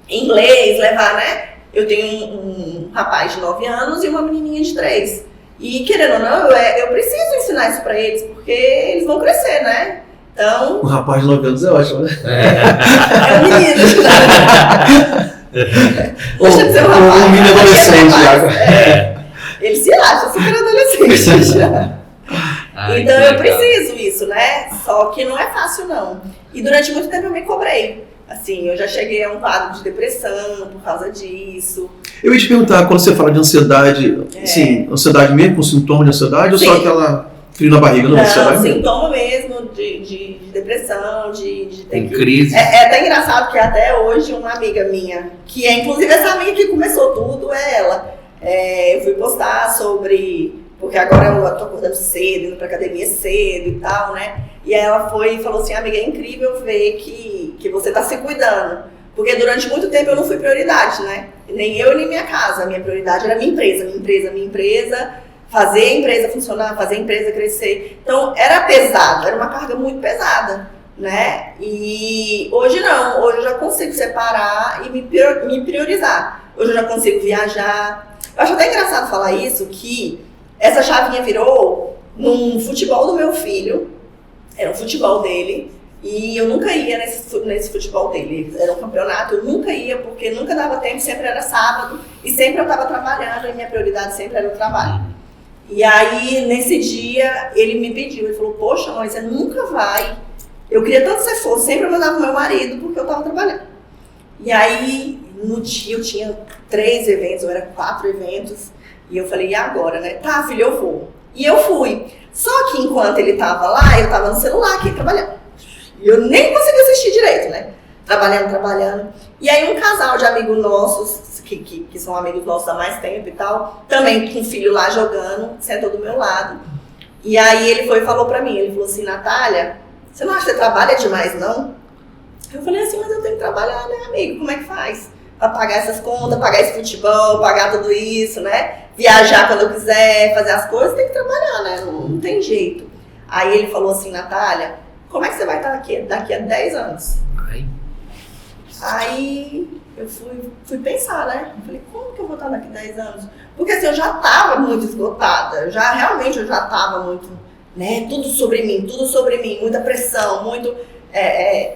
em inglês, levar, né? Eu tenho um rapaz de 9 anos e uma menininha de 3. E querendo ou não, eu preciso ensinar isso pra eles, porque eles vão crescer, né? Então... Um rapaz de 9 anos é ótimo, né? É um menino. Deixa de ser um rapaz. Um menino adolescente. Ele se acha super adolescente já. Então eu preciso isso, né? Só que não é fácil, não. E durante muito tempo eu me cobrei. Assim, eu já cheguei a um quadro de depressão por causa disso. Eu ia te perguntar, quando você fala de ansiedade, sim, ansiedade mesmo, com sintoma de ansiedade, ou só aquela frio na barriga? Não, sintoma mesmo de depressão, de ter crise. É até engraçado que até hoje uma amiga minha, que é inclusive essa amiga que começou tudo, é ela. Eu fui postar sobre... Porque agora eu tô acordando cedo, indo pra academia cedo e tal, né? E aí ela foi e falou assim, amiga, é incrível ver que você tá se cuidando. Porque durante muito tempo eu não fui prioridade, né? Nem eu, nem minha casa. A minha prioridade era minha empresa. Fazer a empresa funcionar, fazer a empresa crescer. Então era pesado, era uma carga muito pesada, né? E hoje não, hoje eu já consigo separar e me priorizar. Hoje eu já consigo viajar. Eu acho até engraçado falar isso, que essa chavinha virou num futebol do meu filho, era um futebol dele, e eu nunca ia nesse futebol dele. Era um campeonato, eu nunca ia, porque nunca dava tempo, sempre era sábado, e sempre eu estava trabalhando, e minha prioridade sempre era o trabalho. E aí, nesse dia, ele me pediu, ele falou, poxa, mãe, você nunca vai. Eu queria tanto que você fosse, sempre eu mandava o meu marido, porque eu estava trabalhando. E aí, no dia, eu tinha 3 eventos, ou era 4 eventos, e eu falei, e agora, né? Tá, filho, eu vou. E eu fui. Só que enquanto ele tava lá, eu tava no celular aqui, trabalhando. E eu nem consegui assistir direito, né? Trabalhando. E aí um casal de amigos nossos, que são amigos nossos há mais tempo e tal, também com o filho lá jogando, sentou do meu lado. E aí ele foi e falou pra mim, ele falou assim, Natália, você não acha que você trabalha demais, não? Eu falei assim, mas eu tenho que trabalhar, né, amigo? Como é que faz? Pra pagar essas contas, pagar esse futebol, pagar tudo isso, né? Viajar quando eu quiser, fazer as coisas, tem que trabalhar, né? Não tem jeito. Aí ele falou assim, Natália, como é que você vai estar daqui a 10 anos? Aí eu fui pensar, né? Eu falei, como que eu vou estar daqui a 10 anos? Porque assim, eu já estava muito esgotada, realmente eu já estava muito, né? Tudo sobre mim, muita pressão, muito...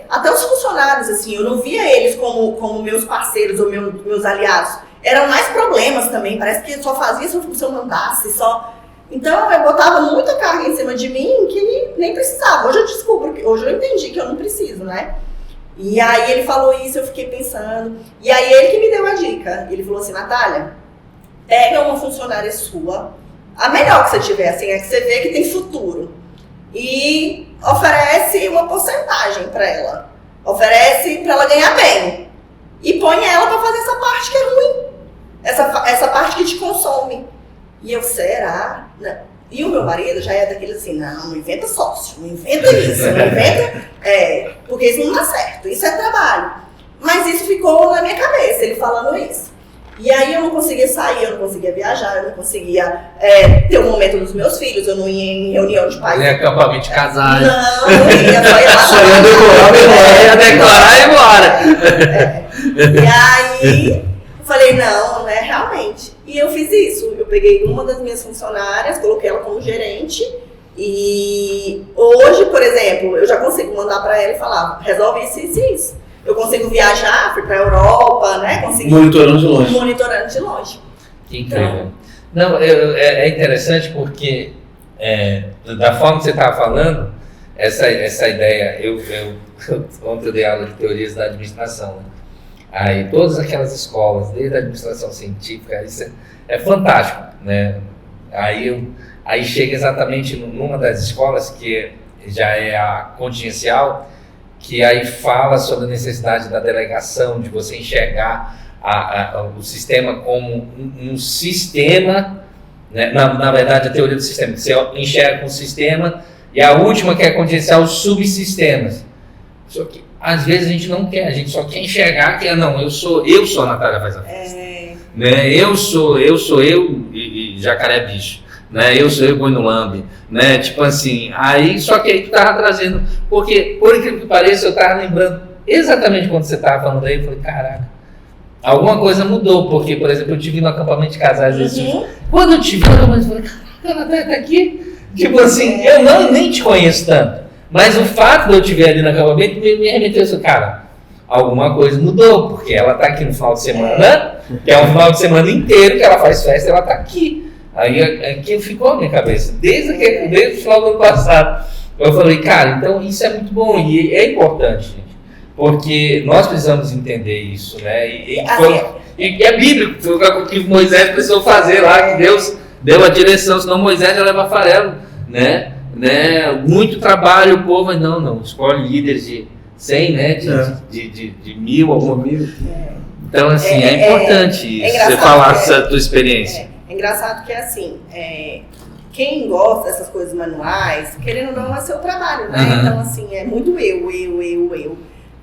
até os funcionários, assim, eu não via eles como meus parceiros ou meus aliados. Eram mais problemas também, parece que só fazia se eu mandasse, só... Então eu botava muita carga em cima de mim que nem precisava. Hoje eu entendi que eu não preciso, né? E aí ele falou isso, eu fiquei pensando. E aí ele que me deu a dica. Ele falou assim, Natália, pega uma funcionária sua, a melhor que você tiver, assim, é que você vê que tem futuro. E oferece uma porcentagem para ela. Oferece para ela ganhar bem. E põe ela para fazer essa parte que é ruim. Essa parte que te consome. E eu, será? Não. E o meu marido já é daquele assim, não inventa sócio, não inventa isso, não inventa... porque isso não dá certo, isso é trabalho. Mas isso ficou na minha cabeça, ele falando isso. E aí eu não conseguia sair, eu não conseguia viajar, eu não conseguia ter o momento dos meus filhos, eu não ia em reunião de pais. Nem acampamento de casais. Não ia, só ia lá. Só ia decorar e ir embora. E aí eu falei, não, né, realmente. E eu fiz isso, eu peguei uma das minhas funcionárias, coloquei ela como gerente e hoje, por exemplo, eu já consigo mandar para ela e falar, resolve isso, isso e isso. Eu consigo viajar, fui para a Europa, né? Consegui monitorando de longe. Monitorando de longe. Que incrível. Não, é interessante porque, da forma que você estava falando, essa ideia, ontem eu dei aula de teorias da administração, né? Aí todas aquelas escolas, desde a administração científica, isso é fantástico, né? Aí chega exatamente numa das escolas que já é a contingencial, que aí fala sobre a necessidade da delegação, de você enxergar o sistema como um sistema, né? Na verdade a teoria do sistema, que você enxerga um sistema, e a última que é contingencial, os subsistemas. Só que às vezes a gente não quer, a gente só quer enxergar que não, eu sou a Natália Faz a Festa. Né? Eu sou eu e jacaré bicho. Né? Eu sou eu boi no lambe, né? Tipo assim, aí só que aí tu tava trazendo, porque por incrível que pareça eu tava lembrando exatamente quando você tava falando aí, eu falei, caraca, alguma coisa mudou, porque por exemplo eu te vi no acampamento de casais, quando eu te vi no acampamento, eu falei, caraca, a Natália tá aqui, tipo assim, eu nem te conheço tanto, mas o fato de eu te ver ali no acampamento me remeteu assim, cara, alguma coisa mudou, porque ela tá aqui no final de semana, que é um final de semana inteiro que ela faz festa, ela tá aqui. Aí aquilo ficou na minha cabeça, desde o final do ano passado. Eu falei, cara, então isso é muito bom e é importante, gente, porque nós precisamos entender isso, né? E é bíblico, foi o que Moisés precisou fazer lá, que Deus deu a direção, senão Moisés já leva farelo, né? Muito trabalho, o povo, não, escolhe líderes de 100, né? De 1000, alguma coisa. Então, assim, é importante você falar essa tua experiência. É engraçado que assim, quem gosta dessas coisas manuais, querendo ou não, é seu trabalho, né? Então, assim, é muito eu.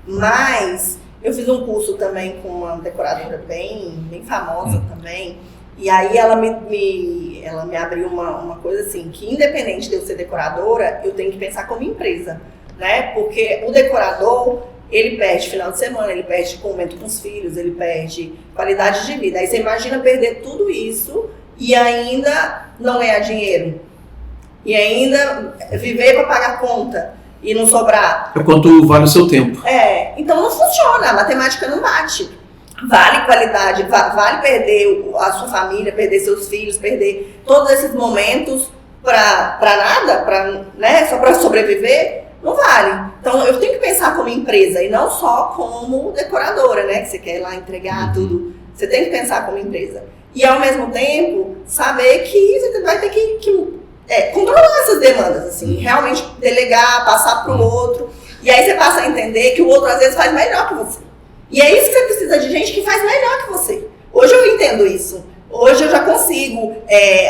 Mas eu fiz um curso também com uma decoradora bem famosa também. E aí ela me abriu uma coisa assim, que independente de eu ser decoradora, eu tenho que pensar como empresa, né? Porque o decorador, ele perde final de semana, ele perde momento com os filhos, ele perde qualidade de vida. Aí você imagina perder tudo isso e ainda não ganhar dinheiro. E ainda viver para pagar conta e não sobrar. É quanto vale o seu tempo. Então não funciona, a matemática não bate. Vale qualidade, vale perder a sua família, perder seus filhos, perder todos esses momentos para nada, né, só para sobreviver. Não vale. Então, eu tenho que pensar como empresa e não só como decoradora, né? Que você quer ir lá entregar tudo. Você tem que pensar como empresa. E, ao mesmo tempo, saber que você vai ter que controlar essas demandas, assim. Realmente delegar, passar para o outro. E aí você passa a entender que o outro, às vezes, faz melhor que você. E é isso que você precisa de gente que faz melhor que você. Hoje eu entendo isso. Hoje eu já consigo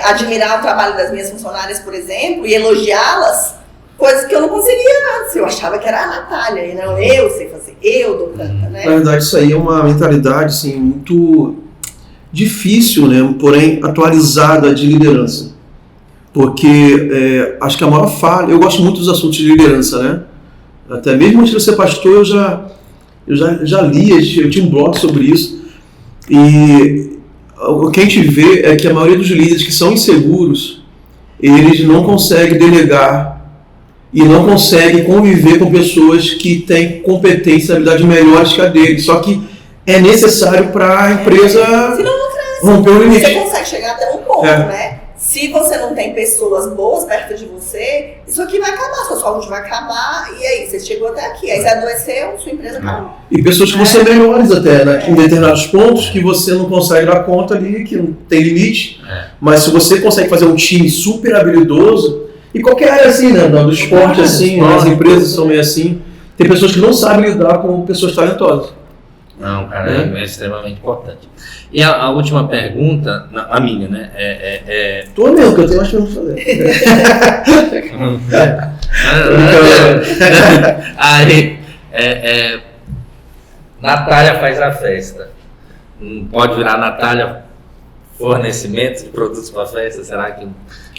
admirar o trabalho das minhas funcionárias, por exemplo, e elogiá-las, coisas que eu não conseguia antes. Eu achava que era a Natália, e não, eu sei fazer, eu dou conta, né? Na verdade, isso aí é uma mentalidade assim, muito difícil, né? Porém atualizada de liderança. Porque acho que a maior falha... Eu gosto muito dos assuntos de liderança, né? Até mesmo antes de ser pastor, eu já li, eu tinha um blog sobre isso. E o que a gente vê é que a maioria dos líderes que são inseguros, eles não conseguem delegar e não conseguem conviver com pessoas que têm competência e habilidade melhores que a deles. Só que é necessário para a empresa romper o limite. Você consegue chegar até um ponto, né? Se você não tem pessoas boas perto de você, isso aqui vai acabar, sua saúde vai acabar, e aí, você chegou até aqui, aí você adoeceu, sua empresa acabou. E pessoas que você melhores até, né? Em determinados pontos que você não consegue dar conta ali, que não tem limite, mas se você consegue fazer um time super habilidoso, e qualquer área assim, né? Do esporte assim, as empresas são meio assim, tem pessoas que não sabem lidar com pessoas talentosas. Não, cara, é extremamente importante. E a última pergunta, a minha, né? Tô mesmo, que eu tenho mais pra fazer. Aí, Natália faz a festa. Não pode virar Natália fornecimento de produtos para festa? Será que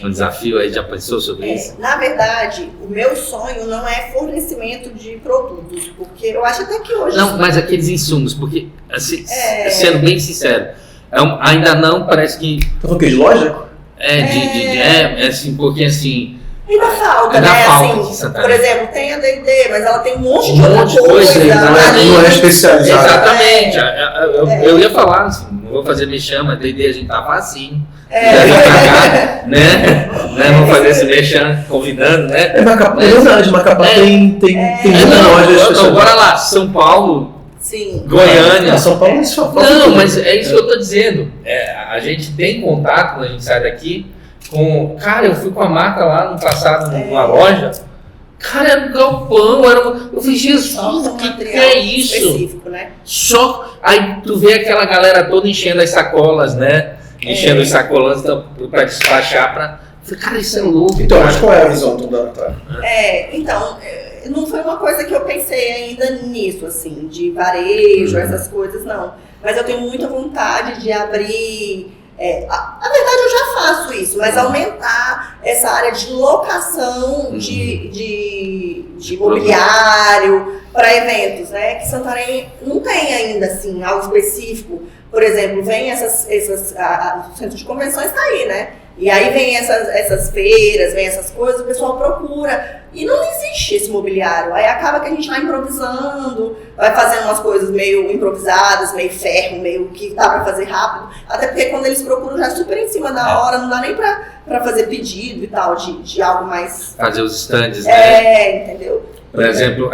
um desafio aí já pensou sobre isso? Na verdade, o meu sonho não é fornecimento de produtos, porque eu acho até que hoje... Não, mas aqueles insumos, porque, assim, sendo bem sincero, ainda não parece que... Tá falando o quê? De loja? Assim, porque assim... Ainda falta, ainda né? falta, Assim, por exemplo, tem a D&D, mas ela tem um monte de outra coisa. Não é especializada. Exatamente. Eu ia falar, assim, não vou fazer mexame, mas D&D a gente tá facinho. Né? Vamos fazer esse mexame convidando, né? É verdade, Macapá tem muita loja. Bora lá, São Paulo, sim. Goiânia. São Paulo só falta. Não, mas é isso que eu tô dizendo. A gente tem contato quando a gente sai daqui com... Cara, eu fui com a marca lá no passado numa loja. Cara, era um galpão, eu falei, Jesus, o que é isso? Específico, né? Só aí tu vê aquela galera toda enchendo as sacolas, né? Enchendo os sacolões para despachar para... Cara, isso é louco. Então, mas qual é a visão do Natália? Então, não foi uma coisa que eu pensei ainda nisso, assim, de varejo, essas coisas, não. Mas eu tenho muita vontade de abrir... na verdade, eu já faço isso, mas aumentar essa área de locação de imobiliário para eventos, né? Que Santarém não tem ainda, assim, algo específico. Por exemplo, vem o centro de convenções está aí, né? E aí vem essas feiras, vem essas coisas, o pessoal procura. E não existe esse mobiliário. Aí acaba que a gente vai improvisando, vai fazendo umas coisas meio improvisadas, meio ferro, meio que dá para fazer rápido. Até porque quando eles procuram já super em cima da hora, não dá nem para fazer pedido e tal, de algo mais... Fazer os stands, né? Entendeu? Por exemplo,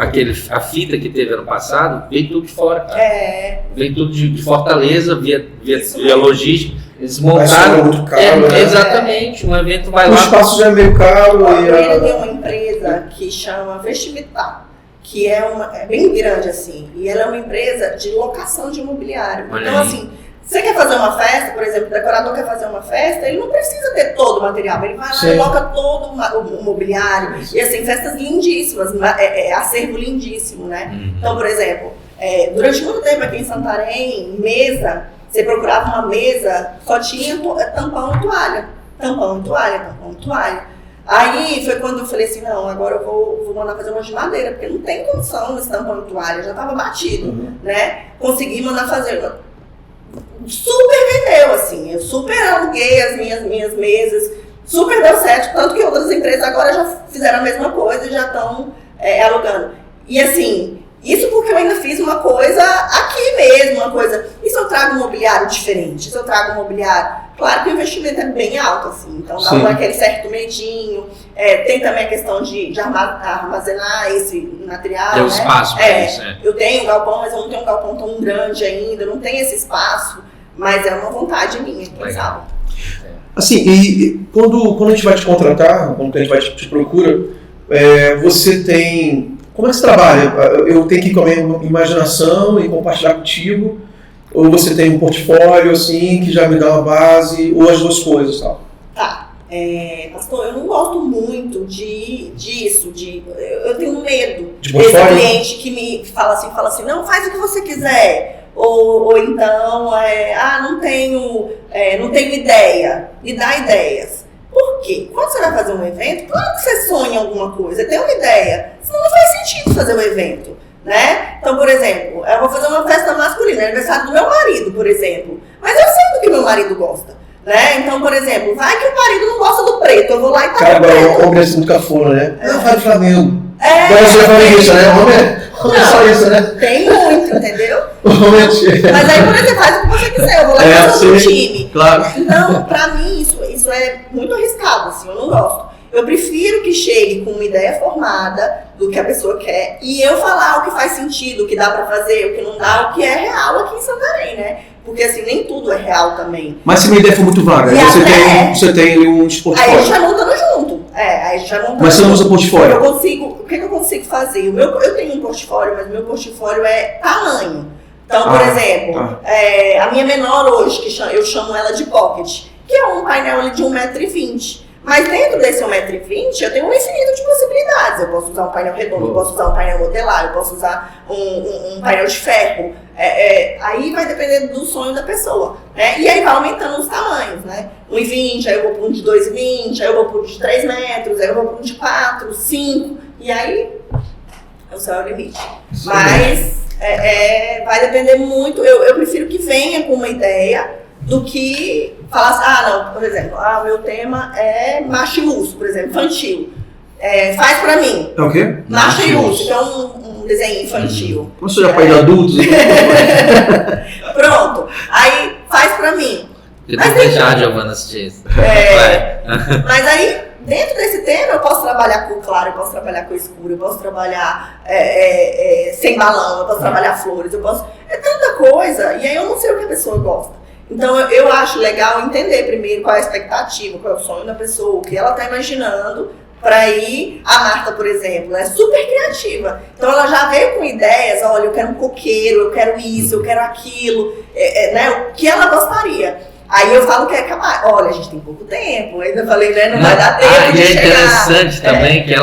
a fita que teve ano passado, veio tudo de fora, cara. Veio tudo de Fortaleza, via logística. Eles montaram. Muito caro, né? Exatamente, um evento vai lá. O espaço já é meio caro. Ele tem uma empresa que chama Vestivitar, que é bem grande assim. E ela é uma empresa de locação de imobiliário. Então, assim, você quer fazer uma festa, por exemplo, o decorador quer fazer uma festa, ele não precisa ter todo o material, ele vai lá e coloca todo o mobiliário. E assim, festas lindíssimas, acervo lindíssimo, né? Então, por exemplo, durante muito tempo aqui em Santarém, mesa, você procurava uma mesa, só tinha tampão e toalha. Tampão e toalha, tampão e toalha. Aí foi quando eu falei assim, não, agora eu vou mandar fazer uma de madeira, porque não tem condição nesse tampão e toalha, já estava batido, né? Consegui mandar fazer. Super vendeu, assim, eu super aluguei as minhas mesas, super deu certo, tanto que outras empresas agora já fizeram a mesma coisa e já estão alugando. E assim, isso porque eu ainda fiz uma coisa aqui mesmo, uma coisa... E se eu trago um mobiliário diferente? Se eu trago um mobiliário... Claro que o investimento é bem alto, assim, então dá aquele certo medinho. Tem também a questão de armazenar esse material, Tem um espaço para isso, né? Eu tenho um galpão, mas eu não tenho um galpão tão grande ainda, não tenho esse espaço, mas é uma vontade minha, quem sabe. Assim, e quando a gente vai te contratar, quando a gente vai te procura, você tem... Como é que você trabalha? Eu tenho que ir com a minha imaginação e compartilhar contigo. Ou você tem um portfólio assim que já me dá uma base, ou as duas coisas, tal? Tá. Pastor, eu não gosto muito disso, eu tenho medo De desse portfólio? cliente que me fala assim, não, faz o que você quiser, ou então, não tenho ideia, me dá ideias. Por quê? Quando você vai fazer um evento, claro que você sonha em alguma coisa, tem uma ideia, senão não faz sentido fazer um evento, né? Então, por exemplo, eu vou fazer uma festa masculina, aniversário do meu marido, por exemplo, mas eu sei do que meu marido gosta. Né? Então, por exemplo, vai que o marido não gosta do preto, eu vou lá e tá Cara, no preto. o homem é assim muito cafona, né? Não, vai do Flamengo. É, Então você fala isso, né? Homem é só isso, né? Tem muito, entendeu? Homem Mas aí, por exemplo, faz o que você quiser, eu vou lá e faço o time. Claro. Então, pra mim, isso é muito arriscado, assim, eu não gosto. Eu prefiro que chegue com uma ideia formada do que a pessoa quer e eu falar o que faz sentido, o que dá pra fazer, o que não dá, o que é real aqui em Santarém, né? Porque assim, nem tudo é real também. Mas se minha ideia for muito vaga, você tem um portfólio. Aí a gente vai montando junto. Aí a gente vai montando. Mas você não usa portfólio? O que eu consigo fazer? Eu tenho um portfólio, mas o meu portfólio é tamanho. Então, por exemplo, a minha menor hoje, que eu chamo ela de pocket, que é um painel de 1,20 m. Mas dentro desse 1,20 m, eu tenho um infinito de possibilidades. Eu posso usar um painel redondo, eu posso usar um painel modelar, eu posso usar um painel de ferro. Aí vai depender do sonho da pessoa, né? E aí vai aumentando os tamanhos, né? 1,20 m, aí eu vou para um de 2,20 m, aí eu vou para um de 3 metros, aí eu vou para um de 4, 5, e aí o céu é o limite. Mas vai depender muito, eu prefiro que venha com uma ideia do que falar assim, por exemplo, o meu tema é macho e urso, por exemplo, infantil. Faz pra mim. É o quê? Macho e urso, que é um desenho infantil. Como você já faz adultos? Pronto. Aí faz pra mim. Eu tenho que deixar a Giovana assistir isso. Mas aí, dentro desse tema, eu posso trabalhar com claro, eu posso trabalhar com escuro, eu posso trabalhar sem balão, eu posso trabalhar flores, eu posso... É tanta coisa, e aí eu não sei o que a pessoa gosta. Então, eu acho legal entender primeiro qual é a expectativa, qual é o sonho da pessoa, o que ela está imaginando, para ir. A Marta, por exemplo, é super criativa. Então, ela já veio com ideias, olha, eu quero um coqueiro, eu quero isso, eu quero aquilo, né, o que ela gostaria. Aí eu falo que é capaz. Olha, a gente tem pouco tempo, ainda falei, né, não vai dar tempo de é chegar. interessante também que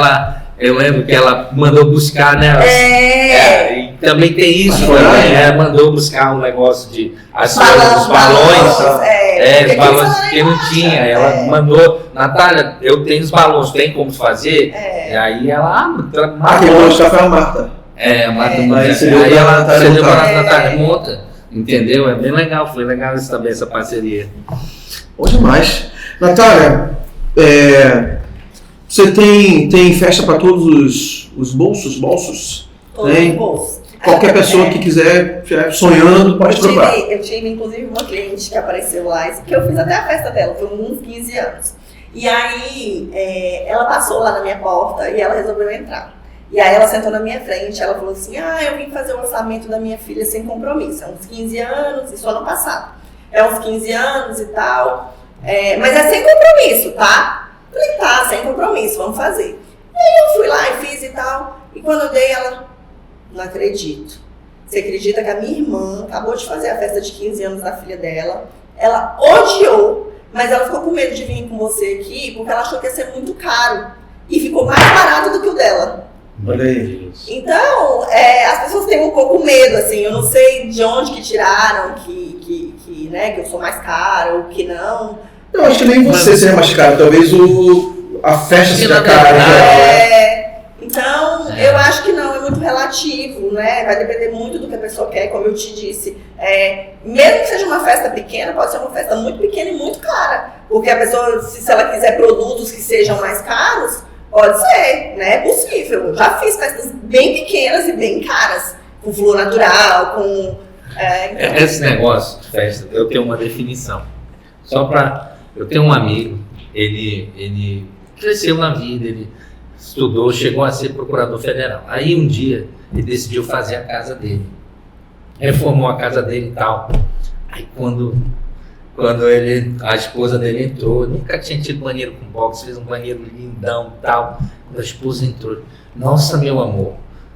eu lembro que ela mandou buscar, né? E também tem isso, né? Mandou buscar um negócio de os balões. Os balões que não tinha. Ela mandou, Natália, eu tenho os balões, tem como fazer? E aí ela, quem mostrar foi a Marta. A Marta. Aí ela deu pra Natália, monta. Entendeu? É bem legal, foi legal também essa parceria. Bom demais. Natália, você tem festa para todos os bolsos? Todos tem? os bolsos. Qualquer pessoa que quiser, sonhando, pode provar. Eu tive, inclusive, uma cliente que apareceu lá, que eu fiz até a festa dela, foi uns 15 anos. E aí, ela passou lá na minha porta e ela resolveu entrar. E aí ela sentou na minha frente, ela falou assim, eu vim fazer o orçamento da minha filha sem compromisso. É uns 15 anos, isso ano passado. É uns 15 anos e tal, mas é sem compromisso, tá? Falei, tá, sem compromisso, vamos fazer. E aí eu fui lá e fiz e tal, e quando eu dei, ela, não acredito. Você acredita que a minha irmã acabou de fazer a festa de 15 anos da filha dela, ela odiou, mas ela ficou com medo de vir com você aqui, porque ela achou que ia ser muito caro, e ficou mais barato do que o dela. Olha aí. Então, as pessoas têm um pouco medo, assim, eu não sei de onde que tiraram que eu sou mais cara ou que não. Eu acho que nem você seja mais caro, talvez a festa seja cara. Então, eu acho que não, é muito relativo, né? Vai depender muito do que a pessoa quer, como eu te disse. Mesmo que seja uma festa pequena, pode ser uma festa muito pequena e muito cara. Porque a pessoa, se ela quiser produtos que sejam mais caros, pode ser, né? É possível. Já fiz festas bem pequenas e bem caras, com flor natural, com... Esse negócio de festa, eu tenho uma definição. Eu tenho um amigo, ele cresceu na vida, ele estudou, chegou a ser procurador federal. Aí um dia ele decidiu fazer a casa dele, reformou a casa dele e tal. Aí quando a esposa dele entrou, nunca tinha tido banheiro com box, fez um banheiro lindão e tal. Quando a esposa entrou, nossa, meu amor,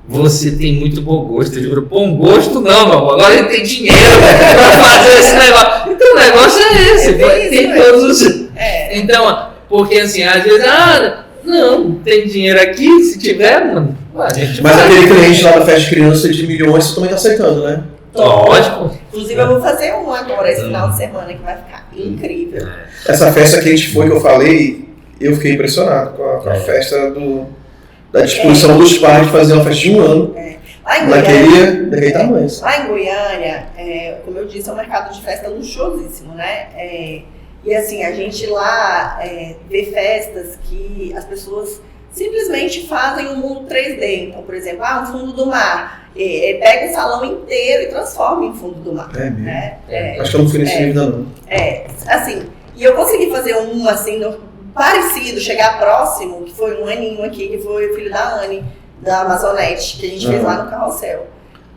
você tem muito bom gosto. Ele falou, bom gosto não, meu amor, agora ele tem dinheiro para fazer esse negócio. Então o negócio é esse, tem todos os... Então, porque assim, às vezes, não, tem dinheiro aqui, se tiver, mano, a gente Mas vai. aquele cliente lá da festa de criança de milhões, você também tá aceitando, né? Lógico. Inclusive, eu vou fazer um agora esse final de semana que vai ficar incrível. Essa festa que a gente foi, que eu falei, eu fiquei impressionado com a festa da disposição dos pais de fazer uma festa de um ano. Lá em Daquele tamanho. Lá em Goiânia, como eu disse, é um mercado de festa luxuosíssimo, né? E assim, a gente lá vê festas que as pessoas simplesmente fazem um mundo 3D. Então, por exemplo, um fundo do mar. Pega o salão inteiro e transforma em fundo do mar. É mesmo? Né? Acho que eu não fui nesse nível ainda não. Assim, e eu consegui fazer um assim, parecido, chegar próximo, que foi um aninho aqui, que foi o filho da Anne, da Amazonete, que a gente fez lá no Carrossel.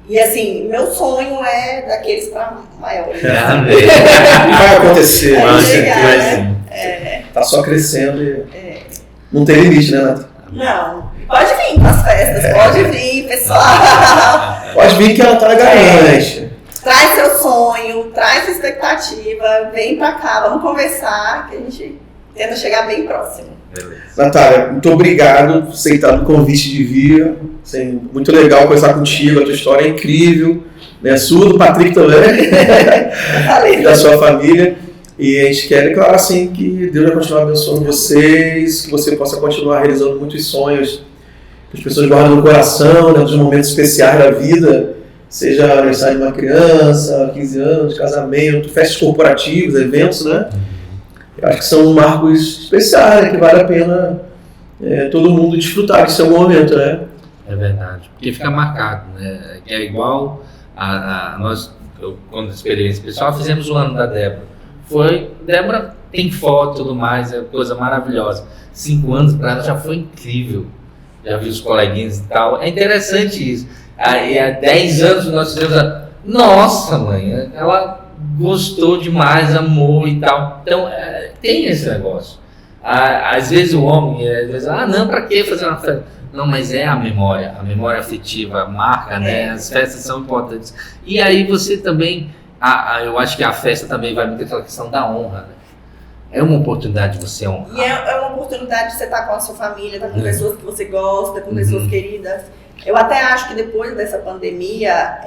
E assim, meu sonho é daqueles para maiores. Vai acontecer. Chegar, Tá só crescendo e não tem limite, né, Nath? Não. Pode vir para as festas, pode vir, pessoal. Pode vir que ela tá garante. Traz seu sonho, traz sua expectativa, vem pra cá, vamos conversar, que a gente tenta chegar bem próximo. Beleza. Natália, muito obrigado por aceitar o convite de vir. Assim, muito legal conversar contigo, a tua história é incrível. Né? A sua, do Patrick também. E da sua família. E a gente quer, claro, assim, que Deus vai continuar abençoando vocês, que você possa continuar realizando muitos sonhos, que as pessoas guardam no coração, né, nos momentos especiais da vida, seja aniversário de uma criança, 15 anos, casamento, festas corporativas, eventos, né? Eu acho que são marcos especiais, né, que vale a pena todo mundo desfrutar desse algum momento, né? É verdade, porque fica marcado, né? É igual nós, quando experiência pessoal, fizemos o ano da Débora. Débora tem foto e tudo mais, é coisa maravilhosa. 5 anos para ela já foi incrível. Já vi os coleguinhas e tal. É interessante isso. Aí há 10 anos nós fizemos nossa, mãe, ela gostou demais, amou e tal. Então, tem esse negócio. Às vezes o homem, não, para que fazer uma festa? Não, mas é a memória afetiva, a marca, né? As festas são importantes. E aí você também... eu acho que a festa também vai muito aquela questão da honra, né? É uma oportunidade de você honrar. E é uma oportunidade de você estar com a sua família, estar com pessoas que você gosta, com pessoas queridas. Eu até acho que depois dessa pandemia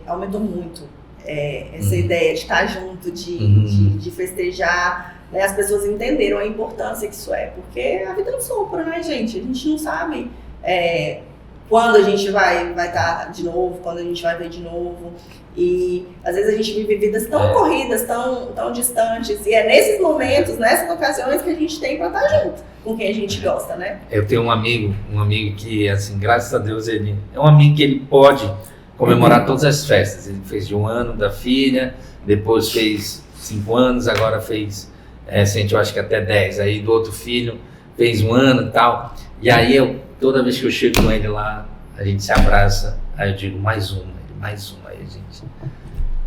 aumentou muito essa ideia de estar junto, de festejar. Né? As pessoas entenderam a importância que isso é, porque a vida não sopra, né, gente? A gente não sabe quando a gente vai estar de novo, quando a gente vai ver de novo. E às vezes a gente vive vidas tão corridas, tão distantes. E é nesses momentos, nessas ocasiões que a gente tem para estar junto com quem a gente gosta, né? Eu tenho um amigo que, assim, graças a Deus, ele é um amigo que ele pode comemorar todas as festas. Ele fez de 1 ano da filha, depois fez 5 anos, agora fez recente, eu acho que até 10. Aí do outro filho fez 1 ano e tal. E aí toda vez que eu chego com ele lá, a gente se abraça, aí eu digo mais uma, aí gente.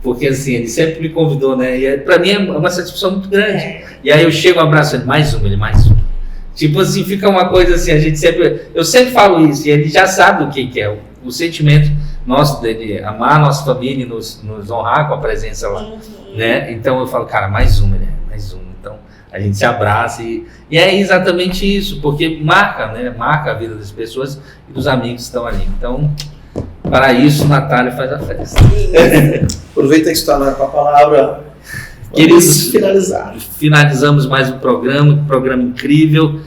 Porque assim, ele sempre me convidou, né? E pra mim é uma satisfação muito grande. E aí eu chego, abraço ele, mais uma. Tipo assim, fica uma coisa assim, eu sempre falo isso, e ele já sabe o que é, o sentimento nosso dele, amar a nossa família e nos honrar com a presença lá, né? Então eu falo, cara, mais uma. Então a gente se abraça e é exatamente isso, porque marca a vida das pessoas e dos amigos que estão ali. Então, para isso, Natália faz a festa. Aproveita que está com a palavra. Queridos, finalizar. Finalizamos mais um programa incrível.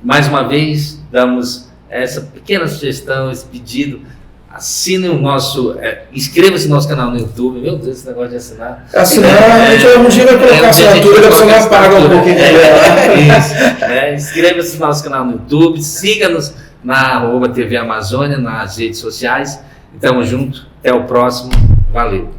Mais uma vez, damos essa pequena sugestão, esse pedido. Assine o nosso... inscreva-se no nosso canal no YouTube. Meu Deus, esse negócio de assinar. A gente um dia vai colocar a assinatura, a pessoa vai pagar um pouquinho. Inscreva-se no nosso canal no YouTube. Siga-nos na @TV Amazônia, nas redes sociais. E tamo junto. Até o próximo. Valeu.